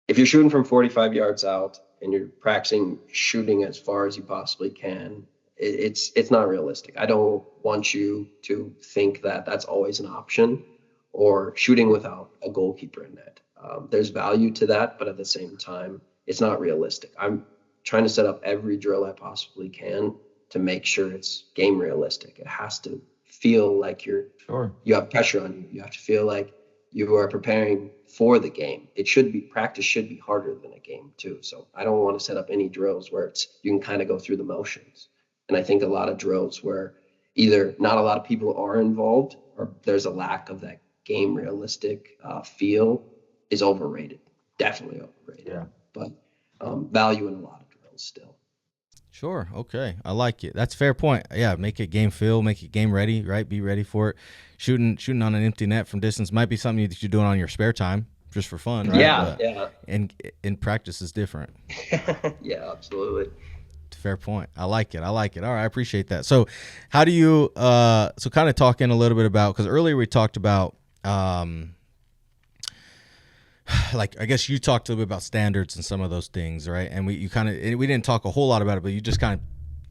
if you're shooting from 45 yards out and you're practicing shooting as far as you possibly can, it's not realistic. I don't want you to think that that's always an option, or shooting without a goalkeeper in net. There's value to that, but at the same time, it's not realistic. I'm trying to set up every drill I possibly can to make sure it's game realistic. It has to feel like you have pressure on you. You have to feel like you are preparing for the game. Practice should be harder than a game too. So I don't want to set up any drills where you can kind of go through the motions. And I think a lot of drills where either not a lot of people are involved or there's a lack of that game realistic feel is overrated. Definitely overrated. Yeah. But value in a lot of drills still. Sure. Okay. I like it. That's a fair point. Yeah. Make it game feel, make it game ready, right? Be ready for it. Shooting on an empty net from distance might be something that you're doing on your spare time just for fun, right? Yeah. Yeah. And in practice is different. Yeah, absolutely. Fair point. I like it. All right. I appreciate that. So how do you, so kind of talking a little bit about, because earlier we talked about, like, I guess you talked a little bit about standards and some of those things, right? And we didn't talk a whole lot about it, but you just kind of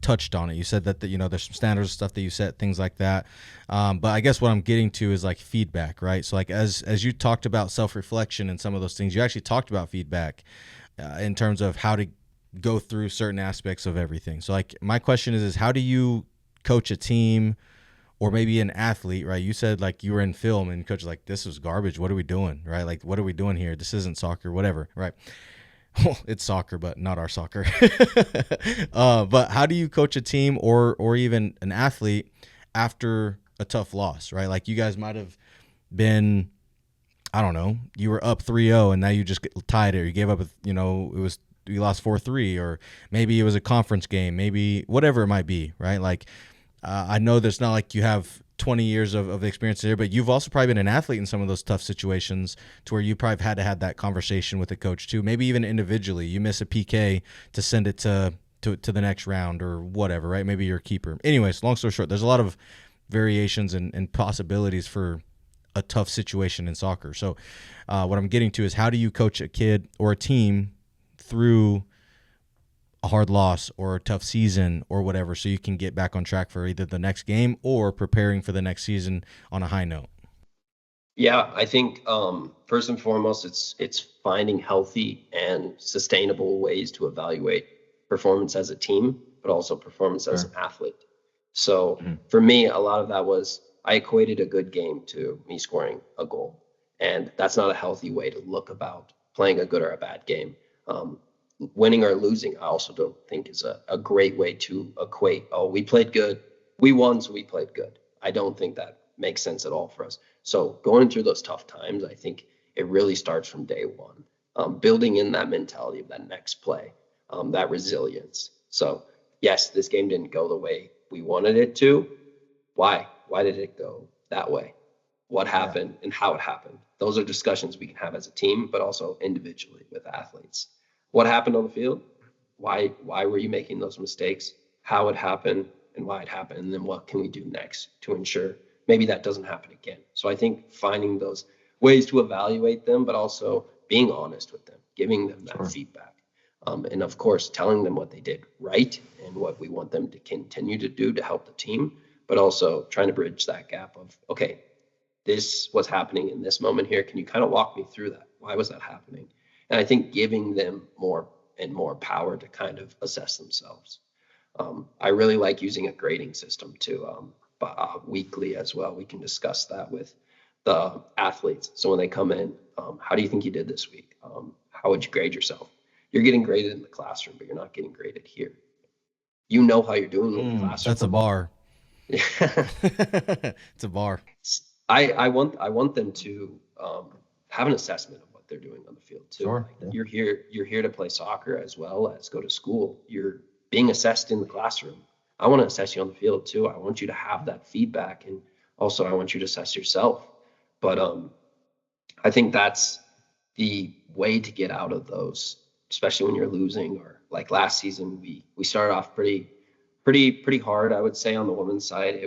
touched on it. You said that, there's some standards stuff that you set, things like that. But I guess what I'm getting to is like feedback, right? So like, as you talked about self-reflection and some of those things, you actually talked about feedback in terms of how to go through certain aspects of everything. So like my question is how do you coach a team or maybe an athlete, right? You said like you were in film and coach was like, this is garbage. What are we doing? Right? Like, what are we doing here? This isn't soccer, whatever. Right. Well, it's soccer, but not our soccer. But how do you coach a team or even an athlete after a tough loss, right? Like you guys might've been, I don't know, you were up 3-0 and now you just tied it or you gave up, you lost 4-3, or maybe it was a conference game, maybe whatever it might be, right? Like, I know there's not like you have 20 years of experience there, but you've also probably been an athlete in some of those tough situations to where you probably had to have that conversation with the coach too. Maybe even individually, you miss a PK to send it to the next round or whatever, right? Maybe you're a keeper. Anyways, long story short, there's a lot of variations and possibilities for a tough situation in soccer. So what I'm getting to is how do you coach a kid or a team through a hard loss or a tough season or whatever so you can get back on track for either the next game or preparing for the next season on a high note? Yeah, I think first and foremost, it's finding healthy and sustainable ways to evaluate performance as a team, but also performance as an athlete. So for me, a lot of that was I equated a good game to me scoring a goal, and that's not a healthy way to look about playing a good or a bad game. Winning or losing, I also don't think is a great way to equate. Oh, we played good, we won, so we played good. I don't think that makes sense at all for us. So going through those tough times, I think it really starts from day one, building in that mentality of that next play, that resilience. So yes, this game didn't go the way we wanted it to. Why? Why did it go that way? What happened and how it happened? Those are discussions we can have as a team, but also individually with athletes. What happened on the field? Why were you making those mistakes? How it happened and why it happened? And then what can we do next to ensure maybe that doesn't happen again? So I think finding those ways to evaluate them, but also being honest with them, giving them that feedback. And of course, telling them what they did right and what we want them to continue to do to help the team, but also trying to bridge that gap of, okay, this was happening in this moment here. Can you kind of walk me through that? Why was that happening? And I think giving them more and more power to kind of assess themselves. I really like using a grading system too, weekly as well. We can discuss that with the athletes. So when they come in, how do you think you did this week? How would you grade yourself? You're getting graded in the classroom, but you're not getting graded here. You know how you're doing in the classroom. That's a bar. It's a bar. I want them to have an assessment of what they're doing on the field too. Sure. Like, you're here to play soccer as well as go to school. You're being assessed in the classroom. I want to assess you on the field too. I want you to have that feedback, and also I want you to assess yourself. But I think that's the way to get out of those, especially when you're losing. Or like last season, we started off pretty hard, I would say. On the women's side,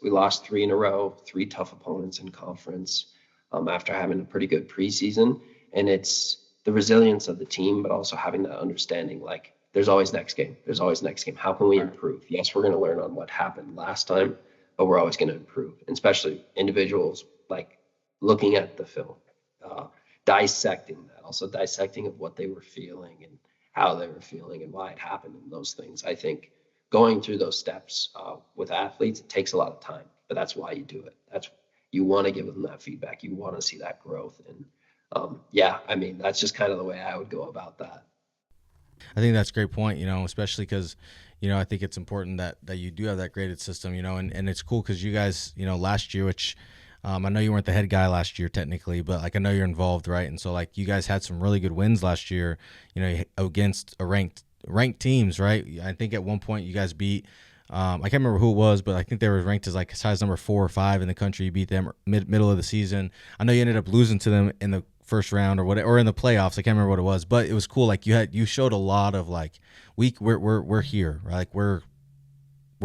we lost 3 in a row, 3 tough opponents in conference after having a pretty good preseason. And it's the resilience of the team, but also having that understanding, like there's always next game. There's always next game. How can we improve? Yes, we're going to learn on what happened last time, but we're always going to improve. And especially individuals, like looking at the film, dissecting that, also dissecting of what they were feeling and how they were feeling and why it happened and those things. I think going through those steps with athletes, it takes a lot of time, but that's why you do it. You want to give them that feedback. You want to see that growth. And I mean, that's just kind of the way I would go about that. I think that's a great point, especially because, I think it's important that you do have that graded system, and it's cool because you guys, last year, which I know you weren't the head guy last year technically, but like I know you're involved, right? And so like you guys had some really good wins last year, against a ranked teams, right? I think at one point you guys beat, I can't remember who it was, but I think they were ranked as like size number 4 or 5 in the country. You beat them middle of the season. I know you ended up losing to them in the first round or whatever, or in the playoffs. I can't remember what it was, but it was cool. Like you showed a lot of like we're here, right? Like we're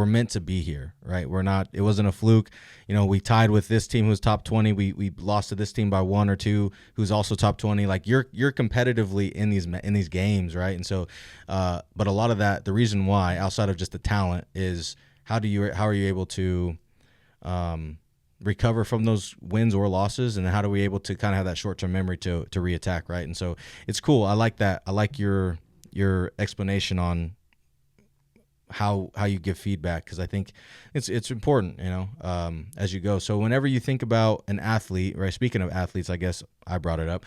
meant to be here, right? It wasn't a fluke. We tied with this team who's top 20. We lost to this team by 1 or 2 who's also top 20. Like you're competitively in these games, right? And so, but a lot of that, the reason why, outside of just the talent, is how are you able to recover from those wins or losses, and how do we able to kind of have that short-term memory to reattack, right? And so it's cool. I like that. I like your explanation on how you give feedback, because I think it's important, as you go. So whenever you think about an athlete, right? Speaking of athletes, I guess I brought it up.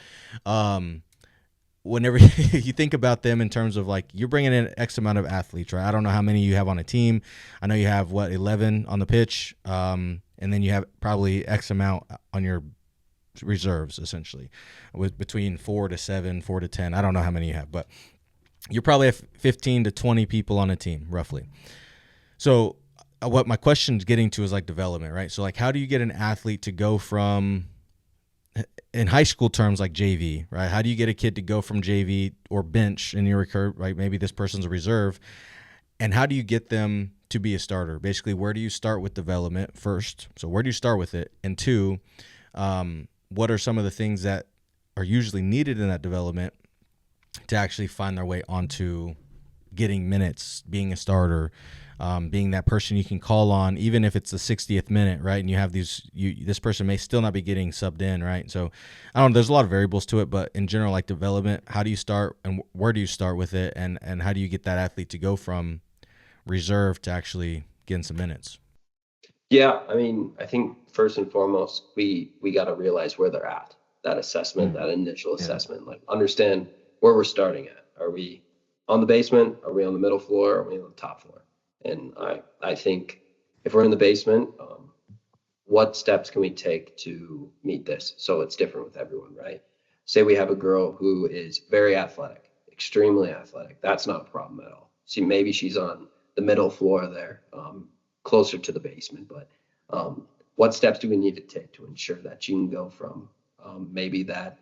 Whenever you think about them in terms of like you're bringing in X amount of athletes, right? I don't know how many you have on a team. I know you have 11 on the pitch, and then you have probably X amount on your reserves, essentially, with between 4 to 7, 4 to 10. I don't know how many you have, but you probably have 15 to 20 people on a team, roughly. So what my question's getting to is like development, right? So like how do you get an athlete to go from, in high school terms, like JV, right? How do you get a kid to go from JV or bench in your recurve, right? Maybe this person's a reserve. And how do you get them to be a starter? Basically, where do you start with development first? So where do you start with it? And 2, what are some of the things that are usually needed in that development to actually find their way onto getting minutes, being a starter, being that person you can call on, even if it's the 60th minute, right? And you have this person may still not be getting subbed in, right? So I don't know, there's a lot of variables to it, but in general, like development, how do you start and where do you start with it? And how do you get that athlete to go from reserve to actually getting some minutes? Yeah, I mean, I think first and foremost, we got to realize where they're at. That assessment, that initial assessment, like understand where we're starting at. Are we on the basement? Are we on the middle floor? Are we on the top floor? And I think if we're in the basement, what steps can we take to meet this? So it's different with everyone, right? Say we have a girl who is very athletic, extremely athletic. That's not a problem at all. See, maybe she's on the middle floor there, closer to the basement. But what steps do we need to take to ensure that she can go from maybe that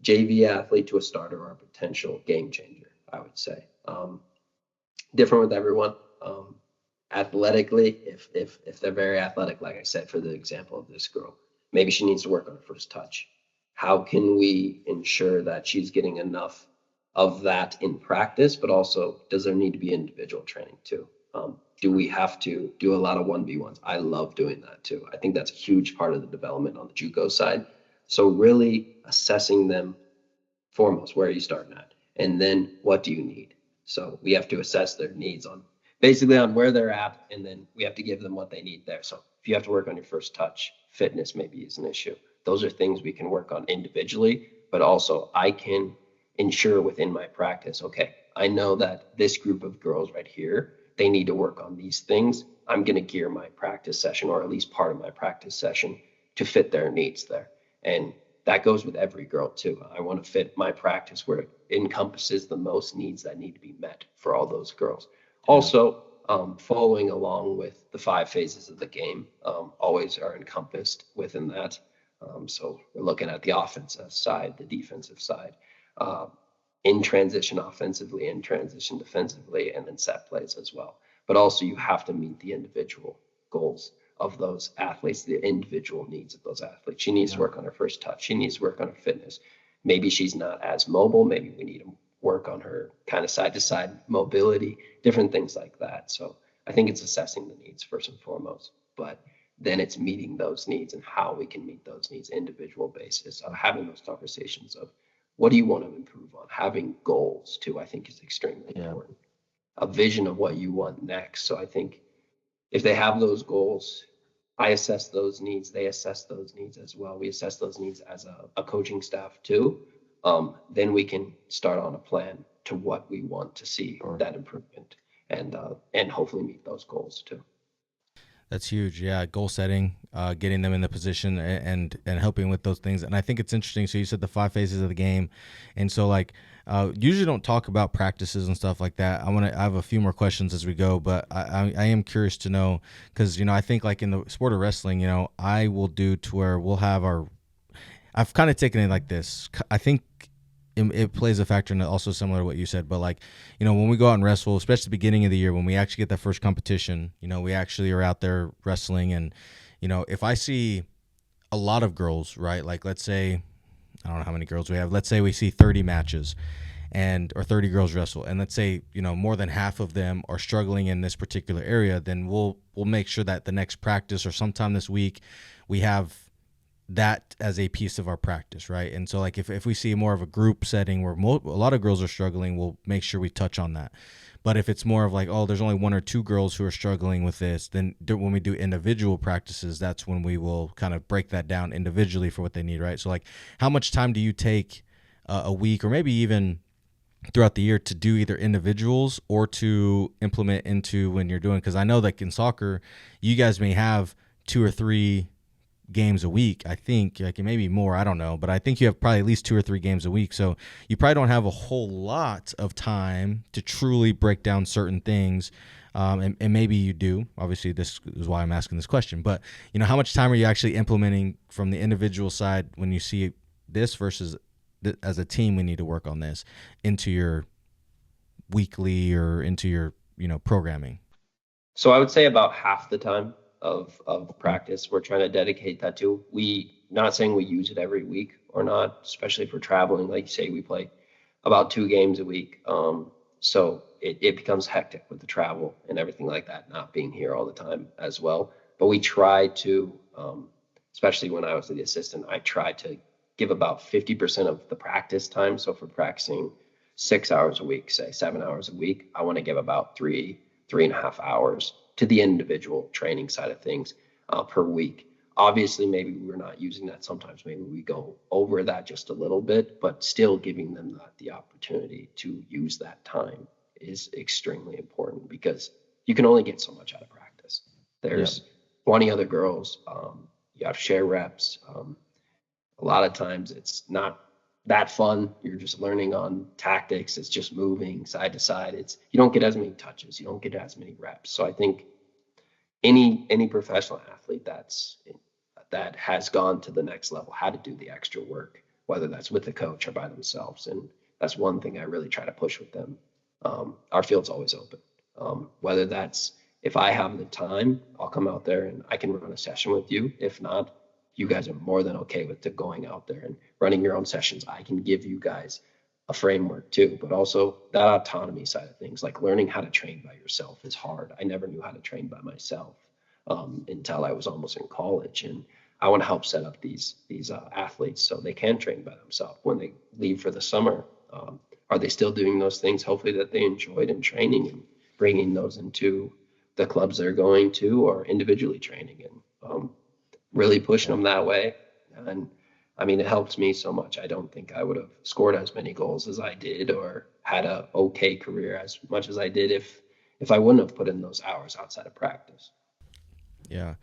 JV athlete to a starter or a potential game changer? I would say different with everyone. Athletically, if they're very athletic, like I said, for the example of this girl, maybe she needs to work on her first touch. How can we ensure that she's getting enough of that in practice, but also does there need to be individual training too? Do we have to do a lot of 1v1s? I love doing that too. I think that's a huge part of the development on the JUCO side. So really assessing them foremost, where are you starting at? And then what do you need? So we have to assess their needs on basically on where they're at, and then we have to give them what they need there. So if you have to work on your first touch, fitness maybe is an issue. Those are things we can work on individually, but also I can ensure within my practice, okay, I know that this group of girls right here, they need to work on these things. I'm going to gear my practice session, or at least part of my practice session, to fit their needs there. And that goes with every girl too. I want to fit my practice where it encompasses the most needs that need to be met for all those girls. Also, following along with the 5 phases of the game always are encompassed within that. So we're looking at the offensive side, the defensive side, in transition offensively, in transition defensively, and then set plays as well. But also you have to meet the individual goals of those athletes, the individual needs of those athletes. She needs to work on her first touch. She needs to work on her fitness. Maybe she's not as mobile. Maybe we need to work on her kind of side to side mobility, different things like that. So I think it's assessing the needs first and foremost, but then it's meeting those needs and how we can meet those needs individual basis, having those conversations of what do you want to improve on? Having goals too, I think is extremely important. A vision of what you want next. So I think if they have those goals, I assess those needs, they assess those needs as well. We assess those needs as a coaching staff too. Then we can start on a plan to what we want to see that improvement and hopefully meet those goals too. That's huge. Yeah. Goal setting, getting them in the position and helping with those things. And I think it's interesting. So you said the 5 phases of the game. And so like, usually don't talk about practices and stuff like that. I have a few more questions as we go, but I am curious to know, cause I think like in the sport of wrestling, I will do to where we'll have I've kind of taken it like this. I think it plays a factor in it, also similar to what you said, but like, when we go out and wrestle, especially the beginning of the year, when we actually get that first competition, we actually are out there wrestling. And, if I see a lot of girls, right? Like, let's say, I don't know how many girls we have. Let's say we see 30 matches or 30 girls wrestle. And let's say, more than half of them are struggling in this particular area. Then we'll make sure that the next practice or sometime this week, we have that as a piece of our practice, right? And so like if we see more of a group setting where a lot of girls are struggling, we'll make sure we touch on that. But if it's more of like, oh, there's only 1 or 2 girls who are struggling with this, then when we do individual practices, that's when we will kind of break that down individually for what they need, right? So like, how much time do you take a week or maybe even throughout the year to do either individuals or to implement into when you're doing, because I know that in soccer, you guys may have 2 or 3 games a week, I think, like maybe more, I don't know, but I think you have probably at least 2 or 3 games a week, so you probably don't have a whole lot of time to truly break down certain things, and maybe you do. Obviously, this is why I'm asking this question, but how much time are you actually implementing from the individual side when you see this versus as a team we need to work on this into your weekly or into your programming? So I would say about half the time of practice we're trying to dedicate that to. We not saying we use it every week or not, especially for traveling. Like you say, we play about 2 games a week. So it becomes hectic with the travel and everything like that, not being here all the time as well. But we try to, especially when I was the assistant, I tried to give about 50% of the practice time. So for practicing 6 hours a week, say 7 hours a week, I want to give about 3.5 hours to the individual training side of things per week. Obviously, maybe we're not using that. Sometimes maybe we go over that just a little bit, but still giving them the opportunity to use that time is extremely important, because you can only get so much out of practice. There's 20 other girls. You have to share reps. A lot of times it's not that fun. You're just learning on tactics. It's just moving side to side. You don't get as many touches. You don't get as many reps. So I think any professional athlete that has gone to the next level had to do the extra work, whether that's with the coach or by themselves. And that's one thing I really try to push with them. Our field's always open. Whether that's, if I have the time, I'll come out there and I can run a session with you. If not, you guys are more than okay with going out there and running your own sessions. I can give you guys a framework too, but also that autonomy side of things, like learning how to train by yourself is hard. I never knew how to train by myself until I was almost in college. And I want to help set up these athletes so they can train by themselves when they leave for the summer. Are they still doing those things, hopefully, that they enjoyed in training, and bringing those into the clubs they're going to, or individually training, and really pushing them that way. And I mean, it helps me so much. I don't think I would have scored as many goals as I did, or had a okay career as much as I did if I wouldn't have put in those hours outside of practice. Yeah.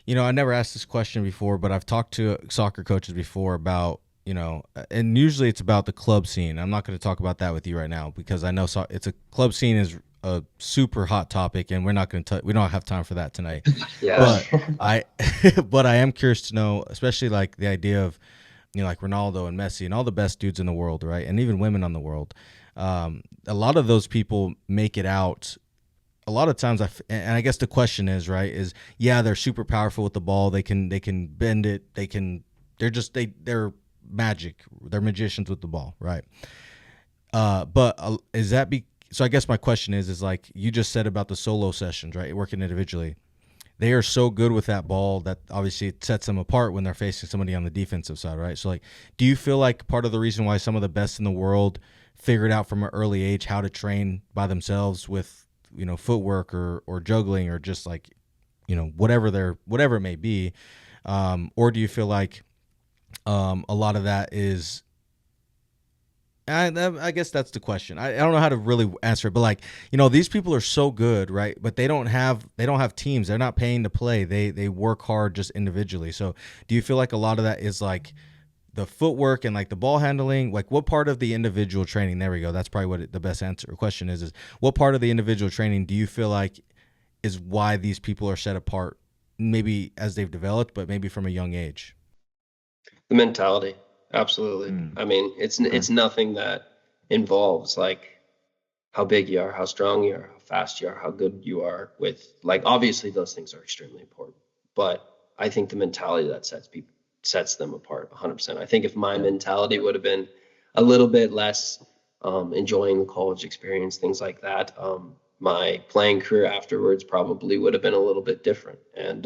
I never asked this question before, but I've talked to soccer coaches before about, and usually it's about the club scene. I'm not going to talk about that with you right now, because I know it's a club scene is a super hot topic, and we're not going to we don't have time for that tonight. Yeah. But I am curious to know, especially like the idea of, like Ronaldo and Messi and all the best dudes in the world, right? And even women on the world. A lot of those people make it out. A lot of times, and I guess the question is, right, they're super powerful with the ball. They can bend it. They're magic. They're magicians with the ball, right? But is that so I guess my question is like you just said about the solo sessions, right? Working individually. They are so good with that ball that obviously it sets them apart when they're facing somebody on the defensive side, right? So like, do you feel like part of the reason why some of the best in the world figured out from an early age how to train by themselves with, footwork or juggling, or just like, whatever it may be, or do you feel like a lot of that is, I guess that's the question. I don't know how to really answer it, but like, these people are so good, right? But they don't have teams. They're not paying to play. They work hard just individually. So do you feel like a lot of that is like the footwork and like the ball handling? Like, what part of the individual training, there we go, that's probably what the best answer or question is what part of the individual training do you feel like is why these people are set apart, maybe as they've developed, but maybe from a young age? The mentality. Absolutely. I mean, it's nothing that involves like how big you are, how strong you are, how fast you are, how good you are with, like, obviously those things are extremely important, but I think the mentality that sets them apart 100%. I think if my mentality would have been a little bit less enjoying the college experience, things like that, my playing career afterwards probably would have been a little bit different. And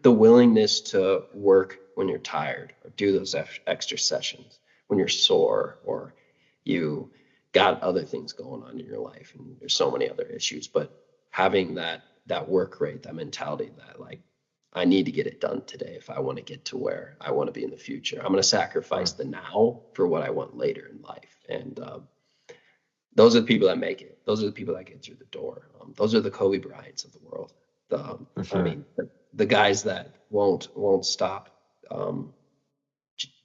the willingness to work when you're tired, or do those extra sessions when you're sore, or you got other things going on in your life and there's so many other issues, but having that work rate, that mentality that like, I need to get it done today if I want to get to where I want to be in the future. I'm going to sacrifice the now for what I want later in life. And those are the people that make it. Those are the people that get through the door. Those are the Kobe Bryants of the world. I mean, the guys that won't stop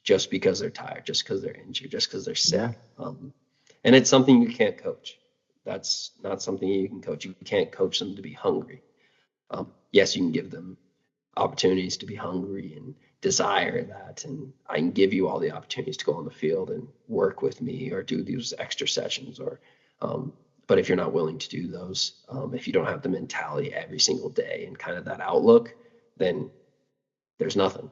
just because they're tired, just because they're injured, just because they're sick. And it's something you can't coach. That's not something you can coach. You can't coach them to be hungry. Yes, you can give them opportunities to be hungry and desire that, and I can give you all the opportunities to go on the field and work with me or do these extra sessions, or but if you're not willing to do those, if you don't have the mentality every single day and kind of that outlook, then there's nothing.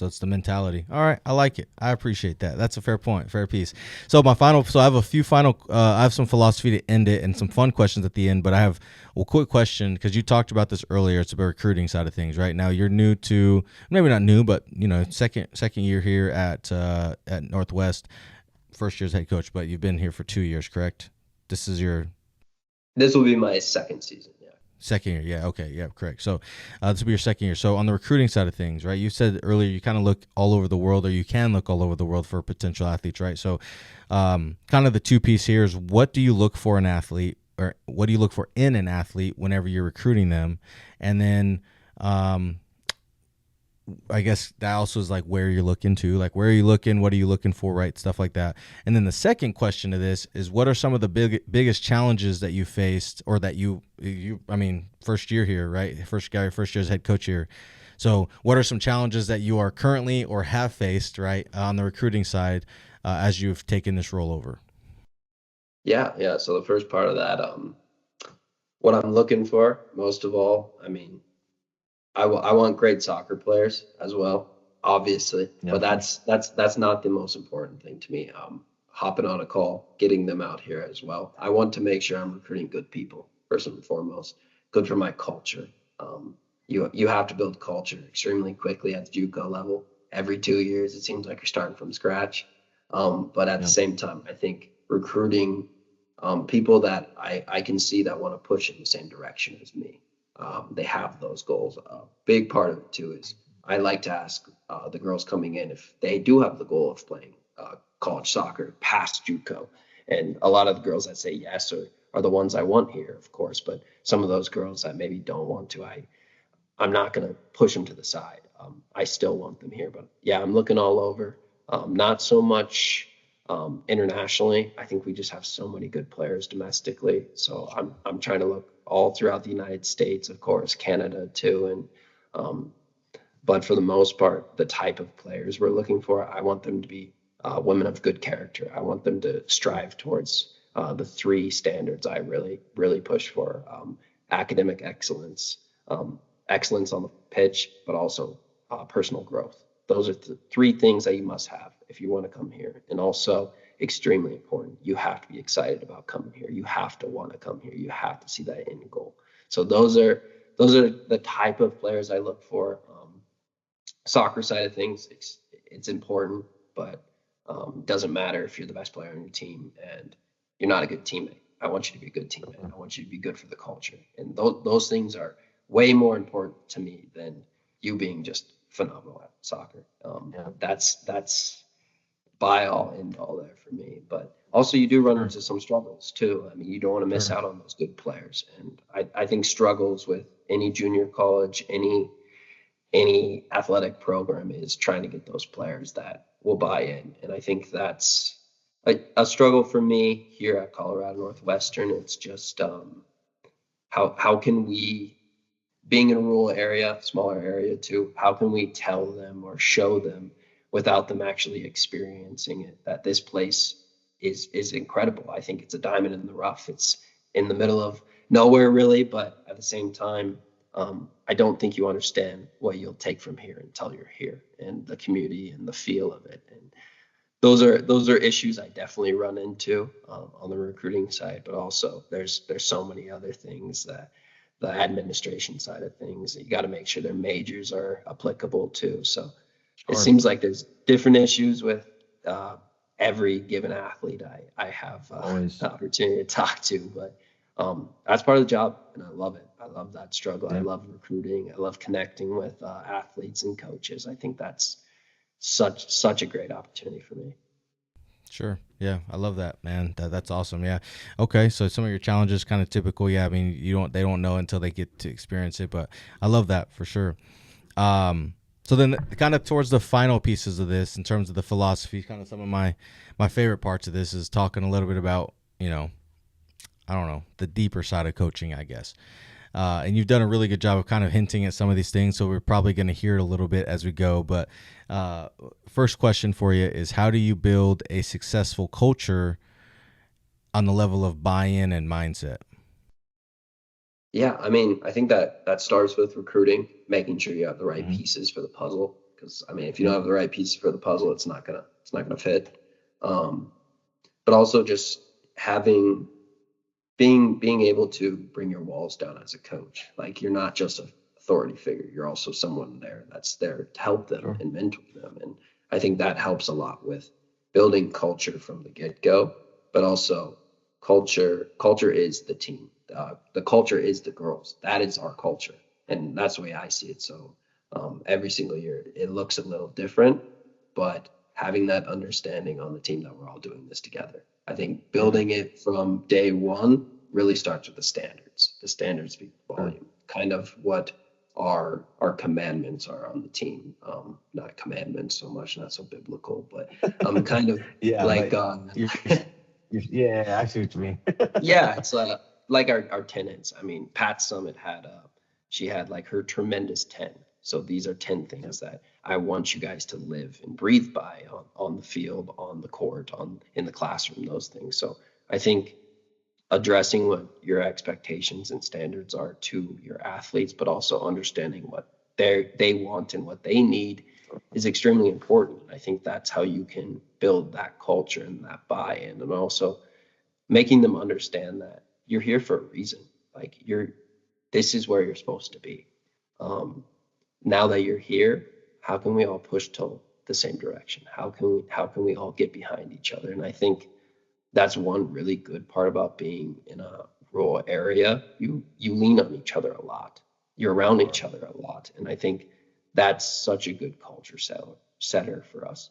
So it's the mentality. All right, I like it. I appreciate that. That's a fair point, fair piece. So I have a few final. I have some philosophy to end it and some fun questions at the end. But I have a quick question because you talked about this earlier. It's about recruiting side of things. Right now, you're new to, maybe not new, but second year here at Northwest. First year's head coach, but you've been here for 2 years, correct? This will be my second season. Yeah. Second year, yeah, okay, yeah, correct. So this will be your second year. So on the recruiting side of things, right? You said earlier you kind of look all over the world, or you can look all over the world for potential athletes, right? So kind of the two-piece here is, what do you look for in an athlete, or what do you look for in an athlete whenever you're recruiting them? And then I guess that also is like where you're looking to, like where are you looking, what are you looking for, right? Stuff like that. And then the second question to this is, what are some of the biggest challenges that you faced, or that you first year here, right? First year's head coach here. So what are some challenges that you are currently or have faced, right, on the recruiting side as you've taken this role over? Yeah. So the first part of that, what I'm looking for most of all, I want great soccer players as well, obviously, Yeah, but that's not the most important thing to me. Hopping on a call, getting them out here as well. I want to make sure I'm recruiting good people first and foremost, good for my culture. You have to build culture extremely quickly at the JUCO level. Every 2 years, it seems like you're starting from scratch. But at the same time, I think recruiting people that I can see that want to push in the same direction as me. They have those goals. A big part of it too is I like to ask the girls coming in if they do have the goal of playing college soccer past JUCO. And a lot of the girls that say yes are the ones I want here, of course. But some of those girls that maybe don't want to, I'm not going to push them to the side. I still want them here. But yeah, I'm looking all over. Not so much internationally. I think we just have so many good players domestically. So I'm trying to look all throughout the United States, of course, Canada too. And but for the most part, the type of players we're looking for, I want them to be women of good character. I want them to strive towards the three standards I really, really push for: academic excellence, excellence on the pitch, but also personal growth. Those are the three things that you must have if you want to come here. And also, extremely important, you have to be excited about coming here. You have to want to come here. You have to see that end goal. So those are the type of players I look for. Soccer side of things, it's important, but doesn't matter if you're the best player on your team and you're not a good teammate. I want you to be a good teammate. I want you to be good for the culture. And those things are way more important to me than you being just phenomenal at soccer. That's by all end all there for me. But also you do run into some struggles too. You don't want to miss out on those good players. And I think struggles with any junior college, any athletic program is trying to get those players that will buy in. And I think that's a struggle for me here at Colorado Northwestern. It's just how can we, being in a rural area, smaller area too, how can we tell them or show them without them actually experiencing it, that this place is incredible. I think it's a diamond in the rough. It's in the middle of nowhere really, but at the same time, I don't think you understand what you'll take from here until you're here, and the community and the feel of it. And those are issues I definitely run into on the recruiting side, but also there's so many other things, that the administration side of things, you got to make sure their majors are applicable too. So it seems like there's different issues with every given athlete I have the opportunity to talk to, but that's part of the job, and I love it. I love that struggle. Yeah. I love recruiting. I love connecting with athletes and coaches. I think that's such a great opportunity for me. Sure. Yeah, I love that, man. That's awesome. Yeah. Okay. So some of your challenges, kind of typical. Yeah. They don't know until they get to experience it, but I love that for sure. So then kind of towards the final pieces of this, in terms of the philosophy, kind of some of my favorite parts of this is talking a little bit about, I don't know, the deeper side of coaching, I guess. And you've done a really good job of kind of hinting at some of these things, so we're probably going to hear it a little bit as we go. But first question for you is, how do you build a successful culture on the level of buy-in and mindset? Yeah, I think that starts with recruiting, making sure you have the right pieces for the puzzle, because I mean, if you don't have the right pieces for the puzzle, it's not gonna fit. But also just being able to bring your walls down as a coach. Like, you're not just an authority figure, you're also someone there that's there to help them and mentor them. And I think that helps a lot with building culture from the get-go, but also culture is the team. The culture is the girls. That is our culture. And that's the way I see it. So every single year it looks a little different, but having that understanding on the team that we're all doing this together. I think building it from day one really starts with the standards. The standards speak volume, kind of what our commandments are on the team. Not commandments so much, not so biblical, but kind of Yeah, like yeah, I see what you mean. yeah, it's like our tenants. I mean, Pat Summit she had like her tremendous 10. So these are 10 things that I want you guys to live and breathe by on the field, on the court, in the classroom, those things. So I think addressing what your expectations and standards are to your athletes, but also understanding what they want and what they need is extremely important. I think that's how you can build that culture and that buy-in, and also making them understand that you're here for a reason. Like, this is where you're supposed to be. Now that you're here, how can we all push to the same direction? How can we all get behind each other? And I think that's one really good part about being in a rural area. You lean on each other a lot. You're around each other a lot. And I think that's such a good culture setter for us,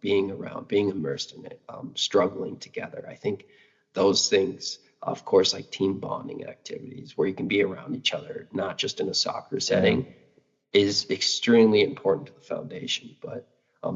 being around, being immersed in it, struggling together. I think those things, of course, like team bonding activities where you can be around each other, not just in a soccer setting, is extremely important to the foundation. But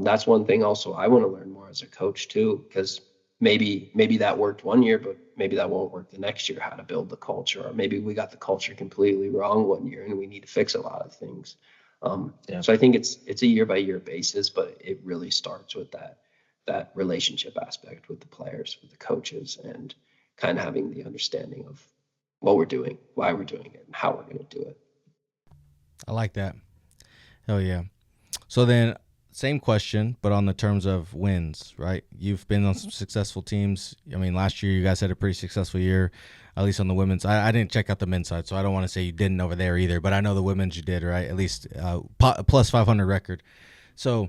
that's one thing also I want to learn more as a coach too, because maybe that worked one year, but maybe that won't work the next year, how to build the culture. Or maybe we got the culture completely wrong one year and we need to fix a lot of things. So I think it's a year by year basis, but it really starts with that relationship aspect with the players, with the coaches, and kind of having the understanding of what we're doing, why we're doing it, and how we're going to do it. I like that. Hell yeah. So then, same question, but on the terms of wins, right? You've been on some successful teams. I mean, last year you guys had a pretty successful year, at least on the women's. I didn't check out the men's side, so I don't want to say you didn't over there either, but I know the women's you did, right? At least plus 500 record. So,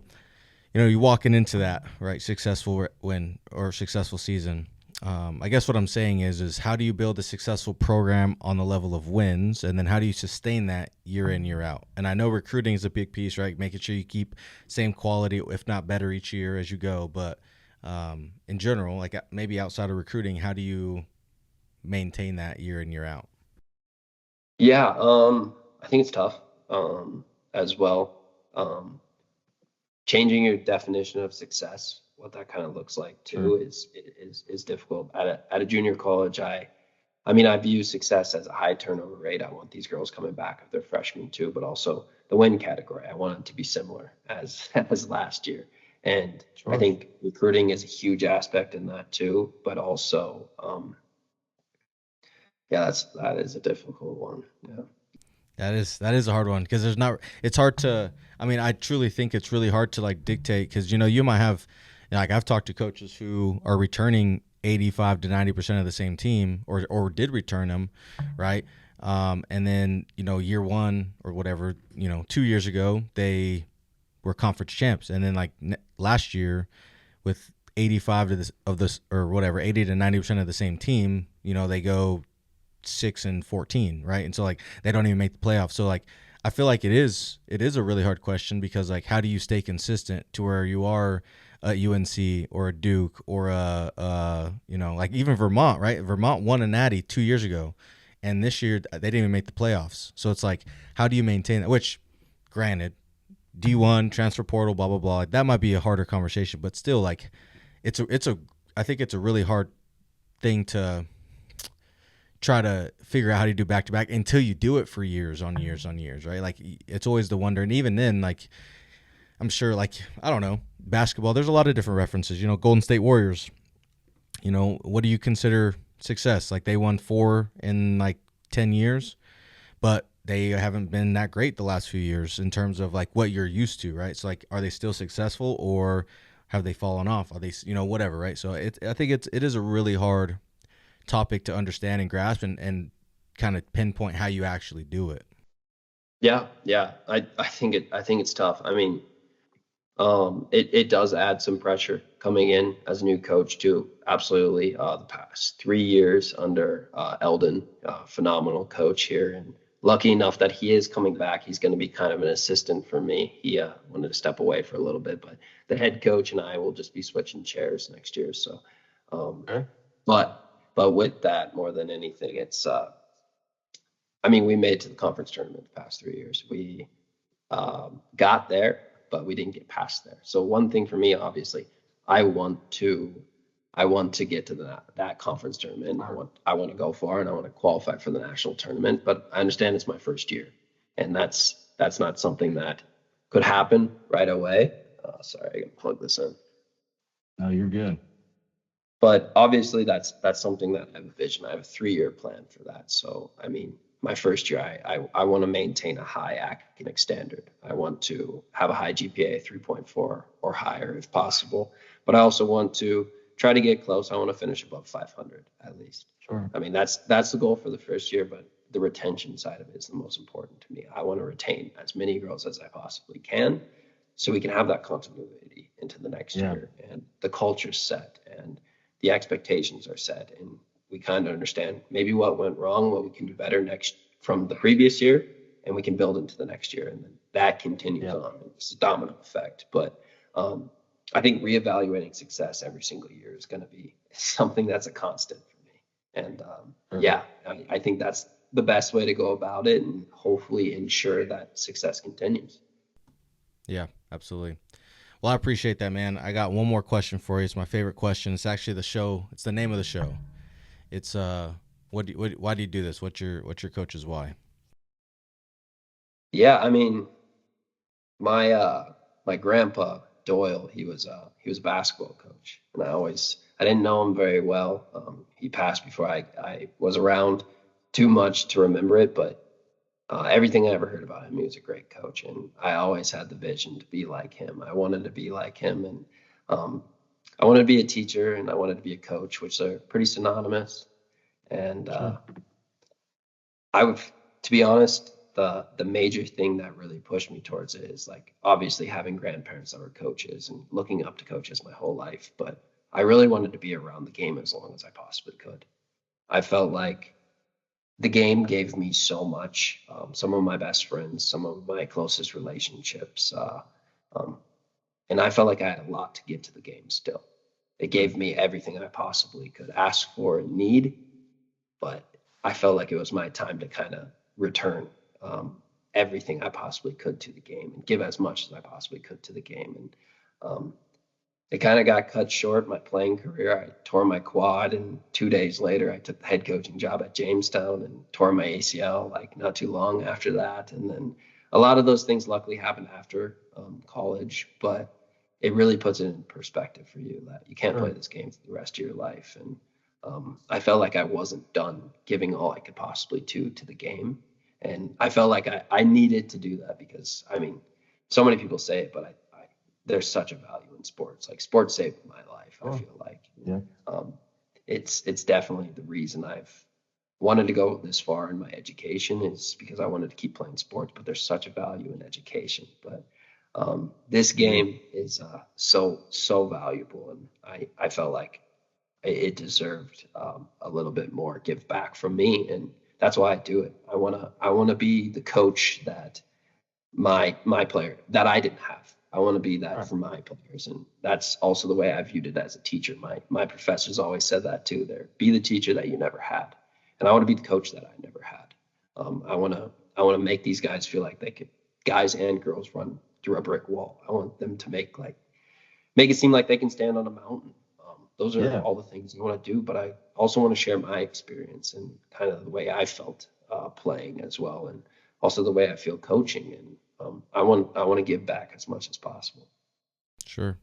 you're walking into that, right? Successful win or successful season. I guess what I'm saying is how do you build a successful program on the level of wins, and then how do you sustain that year in, year out? And I know recruiting is a big piece, right? Making sure you keep same quality, if not better, each year as you go. But in general, like maybe outside of recruiting, how do you maintain that year in, year out? Yeah, I think it's tough as well. Changing your definition of success, what that kind of looks like too, is difficult. At a junior college, I view success as a high turnover rate. I want these girls coming back if they're freshmen too, but also the win category. I want it to be similar as last year. And I think recruiting is a huge aspect in that too, but also, that is a difficult one. Yeah. That is a hard one because it's hard to, I truly think it's really hard to like dictate because, you might have, like I've talked to coaches who are returning 85 to 90% of the same team or did return them, right? And then, year one or whatever, 2 years ago, they were conference champs. And then like last year with 85 of this or whatever, 80 to 90% of the same team, they go 6-14, right? And so like they don't even make the playoffs. So like I feel like it is a really hard question because like how do you stay consistent to where you are a UNC or a Duke or like even Vermont, right? Vermont won a natty 2 years ago, and this year they didn't even make the playoffs. So it's like how do you maintain that? Which, granted, D1 transfer portal, blah blah blah. Like, that might be a harder conversation, but still, like I think it's a really hard thing to try to figure out how to do back to back until you do it for years on years on years, right? Like it's always the wonder. And even then, like I'm sure, like, I don't know, basketball, there's a lot of different references, Golden State Warriors, what do you consider success? Like they won 4 in like 10 years, but they haven't been that great the last few years in terms of like what you're used to, right? So like, are they still successful or have they fallen off? Are they, whatever, right? So I think it is a really hard topic to understand and grasp and kind of pinpoint how you actually do it. Yeah. I think it's tough. I mean, it does add some pressure coming in as a new coach too. Absolutely. The past 3 years under Eldon, phenomenal coach here, and lucky enough that he is coming back. He's going to be kind of an assistant for me. He wanted to step away for a little bit, but the head coach and I will just be switching chairs next year. So, Okay. but with that, more than anything, it's I mean, we made it to the conference tournament the past 3 years. We got there, but we didn't get past there. So one thing for me, obviously, I want to get to that conference tournament. I want to go far, and I want to qualify for the national tournament. But I understand it's my first year, and that's not something that could happen right away. Sorry, I gotta plug this in. No, you're good. But obviously, that's something that I have a vision. I have a 3-year plan for that. So I mean, my first year, I want to maintain a high academic standard. I want to have a high GPA, 3.4 or higher if possible. But I also want to try to get close. I want to finish above 500 at least. Sure. I mean, that's the goal for the first year, but the retention side of it is the most important to me. I want to retain as many girls as I possibly can so we can have that continuity into the next year, and the culture's set and the expectations are set, and we kind of understand maybe what went wrong, what we can do better next from the previous year, and we can build into the next year, and then that continues on. It's a domino effect. But I think reevaluating success every single year is going to be something that's a constant for me. And I think that's the best way to go about it, and hopefully ensure that success continues. Yeah, absolutely. Well, I appreciate that, man. I got one more question for you. It's my favorite question. It's actually the show. It's the name of the show. It's why do you do this? What's your coach's why? Yeah, I mean, my grandpa Doyle, he was a basketball coach, and I didn't know him very well. He passed before I was around too much to remember it, but everything I ever heard about him, he was a great coach, and I always had the vision to be like him. I wanted to be like him, and I wanted to be a teacher, and I wanted to be a coach, which are pretty synonymous. And to be honest, the major thing that really pushed me towards it is like obviously having grandparents that were coaches and looking up to coaches my whole life. But I really wanted to be around the game as long as I possibly could. I felt like the game gave me so much. Some of my best friends, some of my closest relationships, and I felt like I had a lot to give to the game still. It gave me everything I possibly could ask for and need, but I felt like it was my time to kind of return everything I possibly could to the game and give as much as I possibly could to the game. And it kind of got cut short, my playing career. I tore my quad, and 2 days later, I took the head coaching job at Jamestown and tore my ACL like not too long after that. And then a lot of those things luckily happened after college, but it really puts it in perspective for you that you can't play this game for the rest of your life. And I felt like I wasn't done giving all I could possibly to the game. And I felt like I needed to do that because, I mean, so many people say it, but there's such a value in sports. Like sports saved my life, I feel like. Yeah. It's definitely the reason I've wanted to go this far in my education is because I wanted to keep playing sports, but there's such a value in education. But this game is so valuable, and I felt like it deserved a little bit more give back from me, and that's why I do it. I wanna be the coach that my player that I didn't have. I want to be that for my players, and that's also the way I viewed it as a teacher. My professors always said that too. Be the teacher that you never had, and I want to be the coach that I never had. I want to make these guys feel like they could, guys and girls, run through a brick wall. I want them to make it seem like they can stand on a mountain. Those are all the things I want to do, but I also want to share my experience and kind of the way I felt playing as well, and also the way I feel coaching. And I want to give back as much as possible. Sure.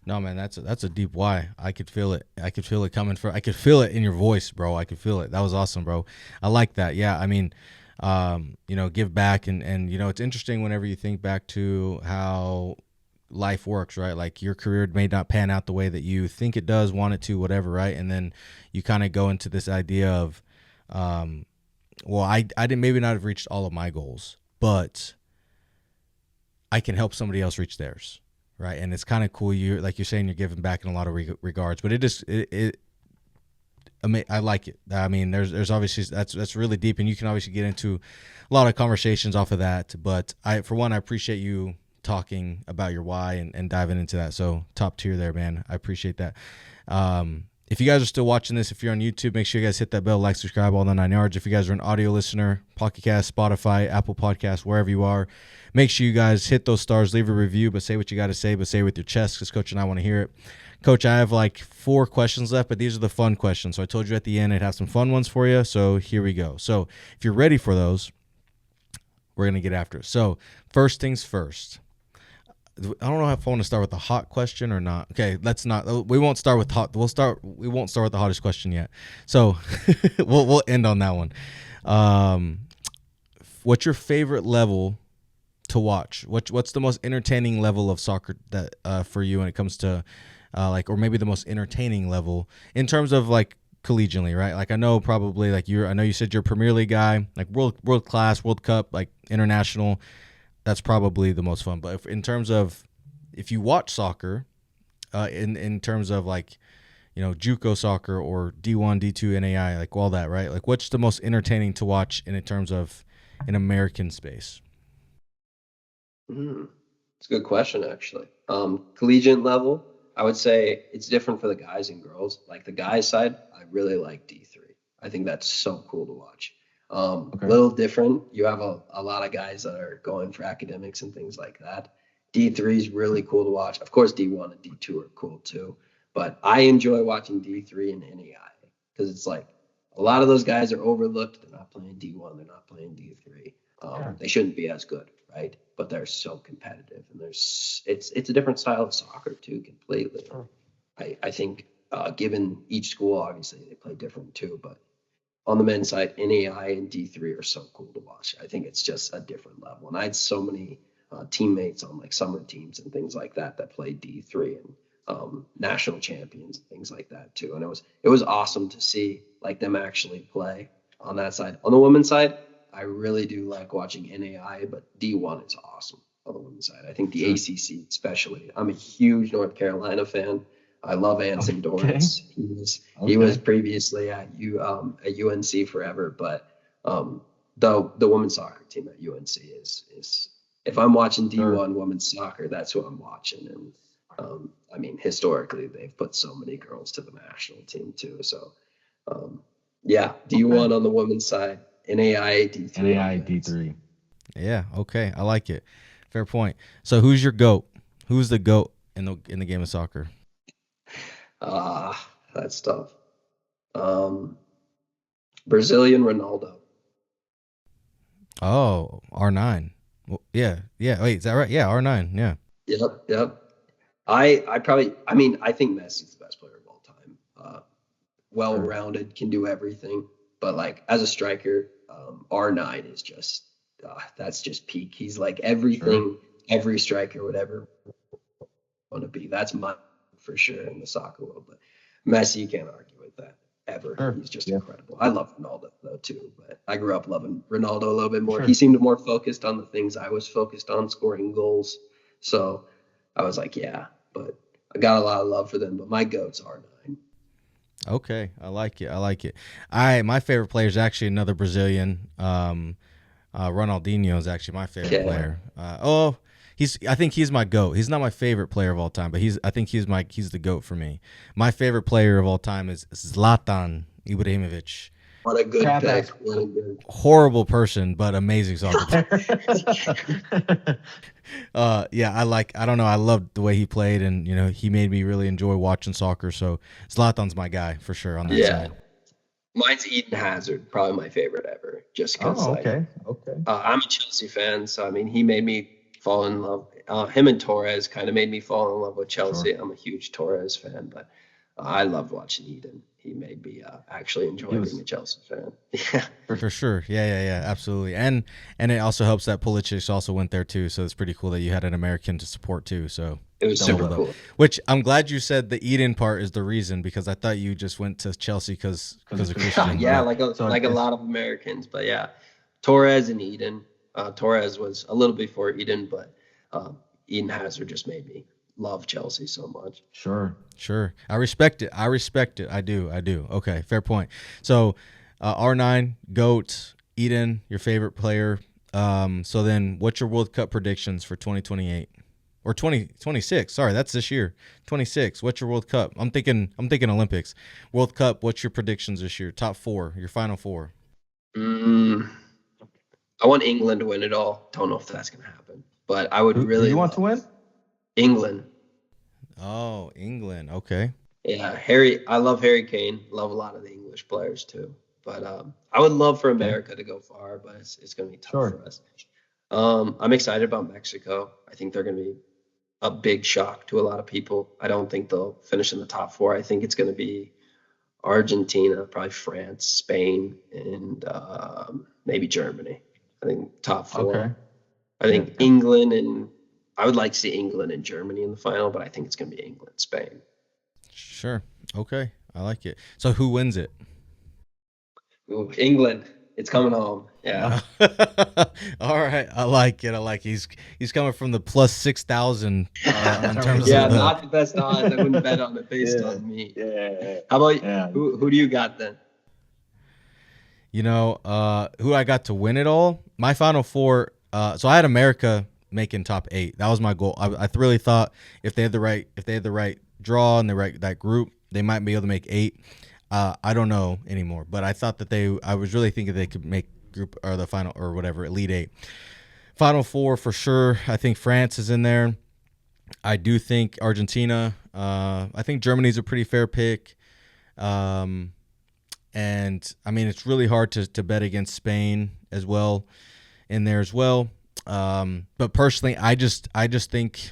No, man, that's a deep why. I could feel it. I could feel it coming from. I could feel it in your voice, bro. I could feel it. That was awesome, bro. I like that. Yeah, I mean, give back. And it's interesting whenever you think back to how life works, right? Like your career may not pan out the way that you think it does, want it to, whatever, right? And then you kind of go into this idea of, well, I didn't maybe not have reached all of my goals, but I can help somebody else reach theirs, right? And it's kind of cool. Like you're saying, you're giving back in a lot of regards, but I like it. I mean, there's obviously that's really deep, and you can obviously get into a lot of conversations off of that. But I appreciate you talking about your why and diving into that. So top tier there, man. I appreciate that. If you guys are still watching this, if you're on YouTube, make sure you guys hit that bell, like, subscribe, all the 9 yards. If you guys are an audio listener, PocketCasts, Spotify, Apple Podcasts, wherever you are, make sure you guys hit those stars, leave a review, but say what you got to say, but say it with your chest, because Coach and I want to hear it. Coach, I have like 4 questions left, but these are the fun questions. So I told you at the end I'd have some fun ones for you. So here we go. So if you're ready for those, we're going to get after it. So first things first. I don't know if I want to start with the hot question or not. Okay, let's not. We won't start with hot. We won't start with the hottest question yet. So we'll end on that one. What's your favorite level to watch? What's the most entertaining level of soccer that for you when it comes to or maybe the most entertaining level in terms of like collegially, right? Like I know probably like I know you said you're a Premier League guy, like world class, World Cup, like international. That's probably the most fun. But in terms of if you watch soccer, in terms of like, JUCO soccer or D1, D2, NAI, like all that, right? Like what's the most entertaining to watch in terms of an American space? It's a good question, actually. Collegiate level, I would say it's different for the guys and girls. Like the guys side, I really like D3. I think that's so cool to watch. A little different. You have a lot of guys that are going for academics and things like that. D3 is really cool to watch. Of course, D1 and D2 are cool too. But I enjoy watching D3 and NAI because it's like a lot of those guys are overlooked. They're not playing D1. They're not playing D3. They shouldn't be as good, right? But they're so competitive, and it's a different style of soccer too, completely. I think given each school, obviously they play different too, but on the men's side, NAI and D3 are so cool to watch. I think it's just a different level. And I had so many teammates on like summer teams and things like that played D3 and national champions and things like that too. And it was awesome to see like them actually play on that side. On the women's side, I really do like watching NAI, but D1 is awesome on the women's side. I think the ACC especially. I'm a huge North Carolina fan. I love Anson Dorrance. He was previously at UNC forever, but the women's soccer team at UNC is if I'm watching D1 women's soccer, that's who I'm watching. And I mean, historically, they've put so many girls to the national team too. So D1 on the women's side, NAI D3. NAI D3. Yeah. Okay. I like it. Fair point. So who's your GOAT? Who's the GOAT in the game of soccer? That's tough. Brazilian Ronaldo. Oh, R9. Well, yeah. Wait, is that right? Yeah, R9. Yeah. Yep. I think Messi's the best player of all time. Well-rounded, can do everything. But like as a striker, R9 is just that's just peak. He's like everything every striker would ever want to be. That's my for sure in the soccer world. But Messi, you can't argue with that ever. He's just incredible. I love Ronaldo though too, but I grew up loving Ronaldo a little bit more. He seemed more focused on the things I was focused on, scoring goals. So I was like, but I got a lot of love for them. But my GOAT's R9. Okay, I like it. My favorite player is actually another Brazilian. Ronaldinho is actually my favorite player. I think he's my GOAT. He's not my favorite player of all time, but he's the GOAT for me. My favorite player of all time is Zlatan Ibrahimovic. What a good pick. Horrible person, but amazing soccer player. I don't know. I loved the way he played, and he made me really enjoy watching soccer. So Zlatan's my guy for sure on that side. Mine's Eden Hazard, probably my favorite ever. Just because I'm a Chelsea fan, so I mean he made me fall in love. Him and Torres kind of made me fall in love with Chelsea. I'm a huge Torres fan, but I love watching Eden. he made me actually enjoy being a Chelsea fan. Yeah. For sure. Yeah, absolutely. And it also helps that Pulisic also went there too, so it's pretty cool that you had an American to support too. So It was super cool. Which I'm glad you said the Eden part is the reason, because I thought you just went to Chelsea because of Christian. Yeah, like a lot of Americans, but yeah, Torres and Eden. Torres was a little before Eden, but Eden Hazard just made me love Chelsea so much. Sure. I respect it. I do. Okay, fair point. So R9, GOAT, Eden, your favorite player. So then what's your World Cup predictions for 2028? Or 2026. Sorry, that's this year. 26. What's your World Cup? I'm thinking Olympics. World Cup, what's your predictions this year? Top 4, your final 4. I want England to win it all. Don't know if that's going to happen. But I would really. Who you want to win? England. Oh, England. Okay. Yeah, I love Harry Kane. Love a lot of the English players too. But I would love for America to go far, but it's going to be tough for us. I'm excited about Mexico. I think they're going to be a big shock to a lot of people. I don't think they'll finish in the top 4. I think it's going to be Argentina, probably France, Spain, and maybe Germany. I think top 4. Okay. I think England, and I would like to see England and Germany in the final, but I think it's going to be England, Spain. Sure. Okay. I like it. So who wins it? Ooh, England. It's coming home. Yeah. All right. I like it. He's coming from the plus 6,000 in terms yeah, of not the best odds. I wouldn't bet on it based on me. Yeah. How about you? Who do you got then? You know, who I got to win it all? My final 4. So I had America making top 8. That was my goal. I really thought if they had the right draw and that group, they might be able to make 8. I don't know anymore, but I thought that I was really thinking they could make group or the final or whatever, Elite 8. Final 4 for sure. I think France is in there. I do think Argentina. I think Germany's a pretty fair pick. And I mean, it's really hard to bet against Spain as well in there as well. But personally, I just think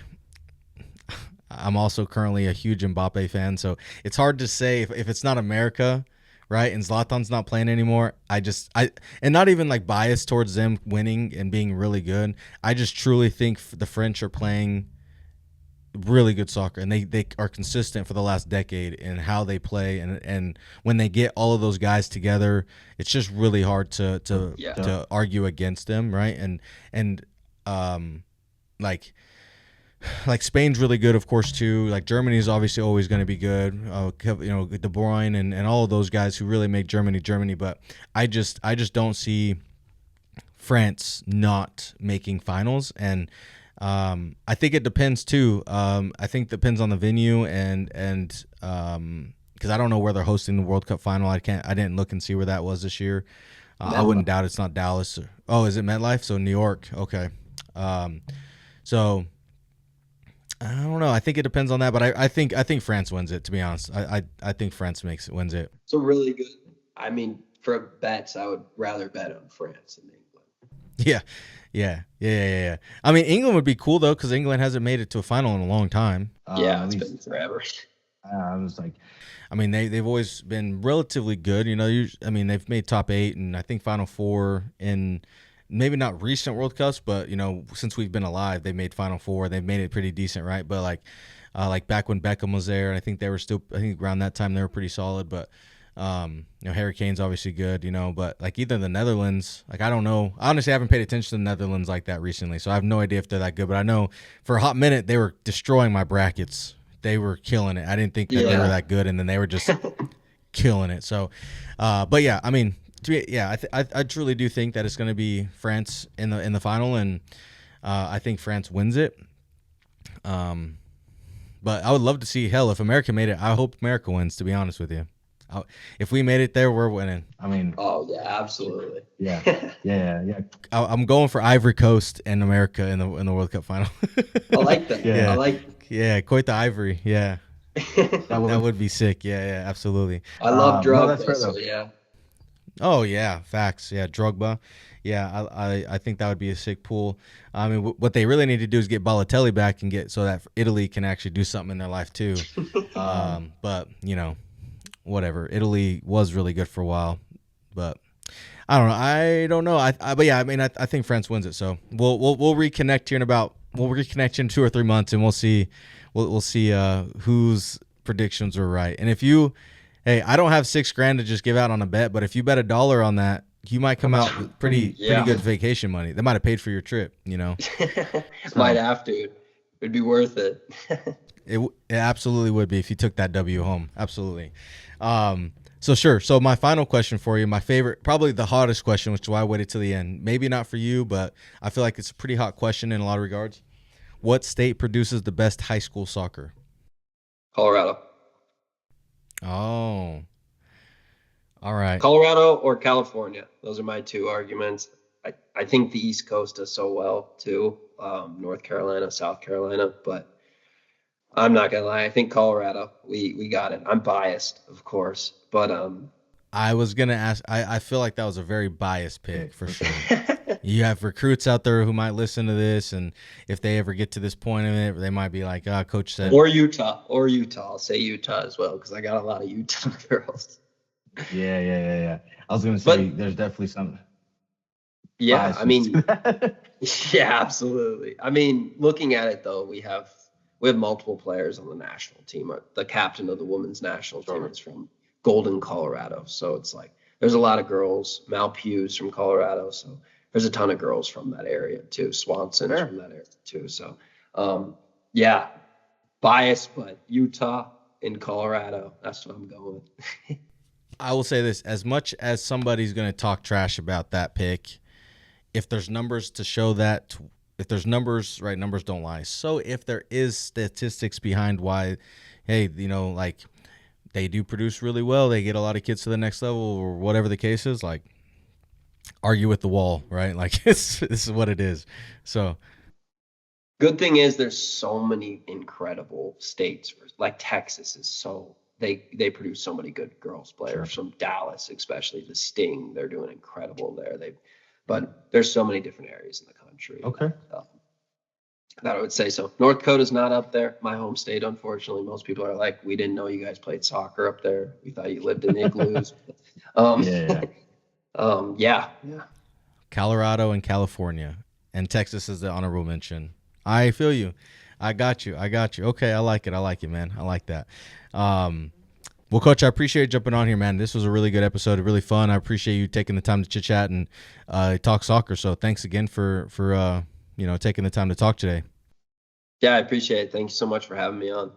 I'm also currently a huge Mbappe fan, so it's hard to say if it's not America, right? And Zlatan's not playing anymore. And not even like biased towards them winning and being really good. I just truly think the French are playing really good soccer, and they are consistent for the last decade in how they play, and when they get all of those guys together, it's just really hard to argue against them, right? And like Spain's really good, of course, too. Like Germany's obviously always going to be good. You know, De Bruyne and all of those guys who really make Germany. But I just don't see France not making finals, and I think it depends too. I think it depends on the venue and because I don't know where they're hosting the World Cup final. I didn't look and see where that was this year. I wouldn't doubt it's not Dallas. Is it MetLife? So New York. Okay. So I don't know. I think it depends on that, but I think France wins it. To be honest, I think France wins it. So really good. I mean, for bets, I would rather bet on France than England. Yeah. I mean, England would be cool though, because England hasn't made it to a final in a long time. It's been forever. I was like, I mean, they've always been relatively good. You know, they've made top 8 and I think final 4 in maybe not recent World Cups, but you know, since we've been alive, they made final 4. They've made it pretty decent, right? But like back when Beckham was there, I think they were still. I think around that time they were pretty solid. But you know, Harry Kane's obviously good, you know. But like either the Netherlands, like I don't know. I honestly haven't paid attention to the Netherlands like that recently, so I have no idea if they're that good. But I know for a hot minute they were destroying my brackets. They were killing it. I didn't think that they were that good, and then they were just killing it. So, but yeah, I mean. I truly do think that it's going to be France in the final, and I think France wins it. But I would love to see if America made it. I hope America wins. To be honest with you, if we made it there, we're winning. I mean, oh yeah, absolutely. Yeah. I'm going for Ivory Coast and America in the World Cup final. I like that. Yeah, quite the Ivory. Yeah, that would be sick. Yeah, absolutely. I love Drogba. That's fair, so yeah. Oh yeah, facts. Yeah, Drogba. Yeah, I think that would be a sick pool. I mean, what they really need to do is get Balotelli back and get so that Italy can actually do something in their life too. But you know, whatever. Italy was really good for a while, but I don't know. I don't know. But yeah, I mean, I think France wins it. So we'll reconnect here in we'll reconnect in 2 or 3 months, and we'll see whose predictions were right. And if hey, I don't have $6,000 to just give out on a bet, but if you bet $1 on that, you might come out with pretty good vacation money. That might have paid for your trip, Might have to. It'd be worth it. It absolutely would be if you took that W home. Absolutely. So sure. So my final question for you, my favorite, probably the hottest question, which is why I waited till the end. Maybe not for you, but I feel like it's a pretty hot question in a lot of regards. What state produces the best high school soccer? Colorado. Oh. All right. Colorado or California. Those are my 2 arguments. I think the East Coast does so well too. North Carolina, South Carolina, but I'm not gonna lie. I think Colorado. We got it. I'm biased, of course, but I was gonna ask. I feel like that was a very biased pick for sure. You have recruits out there who might listen to this, and if they ever get to this point of it, they might be like, Coach said. Or Utah. I'll say Utah as well because I got a lot of Utah girls. Yeah. I was gonna say there's definitely some. Yeah, I mean, yeah, absolutely. I mean, looking at it though, we have multiple players on the national team. The captain of the women's national team is from Golden, Colorado. So it's like there's a lot of girls. Mal Pugh's from Colorado, so there's a ton of girls from that area too. Swanson's from that area too. So yeah, biased, but Utah and Colorado. That's what I'm going with. I will say this: as much as somebody's going to talk trash about that pick, if there's numbers to show that. If there's numbers, right, numbers don't lie. So if there is statistics behind why, hey, like they do produce really well, they get a lot of kids to the next level or whatever the case is, like argue with the wall, right? Like this is what it is. So good thing is there's so many incredible states. Like Texas is so they produce so many good girls players from Dallas, especially the Sting. They're doing incredible there. But there's so many different areas in the country. Okay. That I would say so. North Dakota's not up there. My home state, unfortunately. Most people are like, we didn't know you guys played soccer up there. We thought you lived in igloos. Yeah. Colorado and California. And Texas is the honorable mention. I feel you. I got you. Okay, I like it, man. I like that. Well, Coach, I appreciate you jumping on here, man. This was a really good episode, really fun. I appreciate you taking the time to chit-chat and talk soccer. So thanks again for taking the time to talk today. Yeah, I appreciate it. Thank you so much for having me on.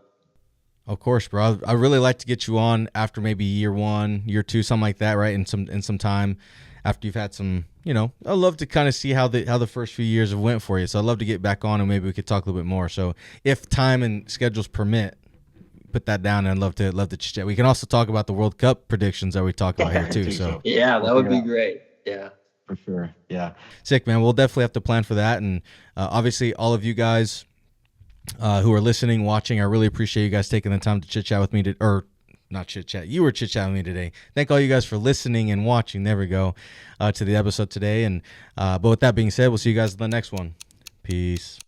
Of course, bro. I really like to get you on after maybe year 1, year 2, something like that, right? In some time after you've had some, I'd love to kind of see how the first few years have went for you. So I'd love to get back on and maybe we could talk a little bit more. So if time and schedules permit, put that down, and I'd love to chat. We can also talk about the World Cup predictions that we talk about here too. So yeah, that would be great. Yeah, for sure. Yeah, sick, man. We'll definitely have to plan for that. And obviously, all of you guys who are listening, watching, I really appreciate you guys taking the time to chit chat with me, not chit chat. You were chit chatting with me today. Thank all you guys for listening and watching. There we go to the episode today. And but with that being said, we'll see you guys in the next one. Peace.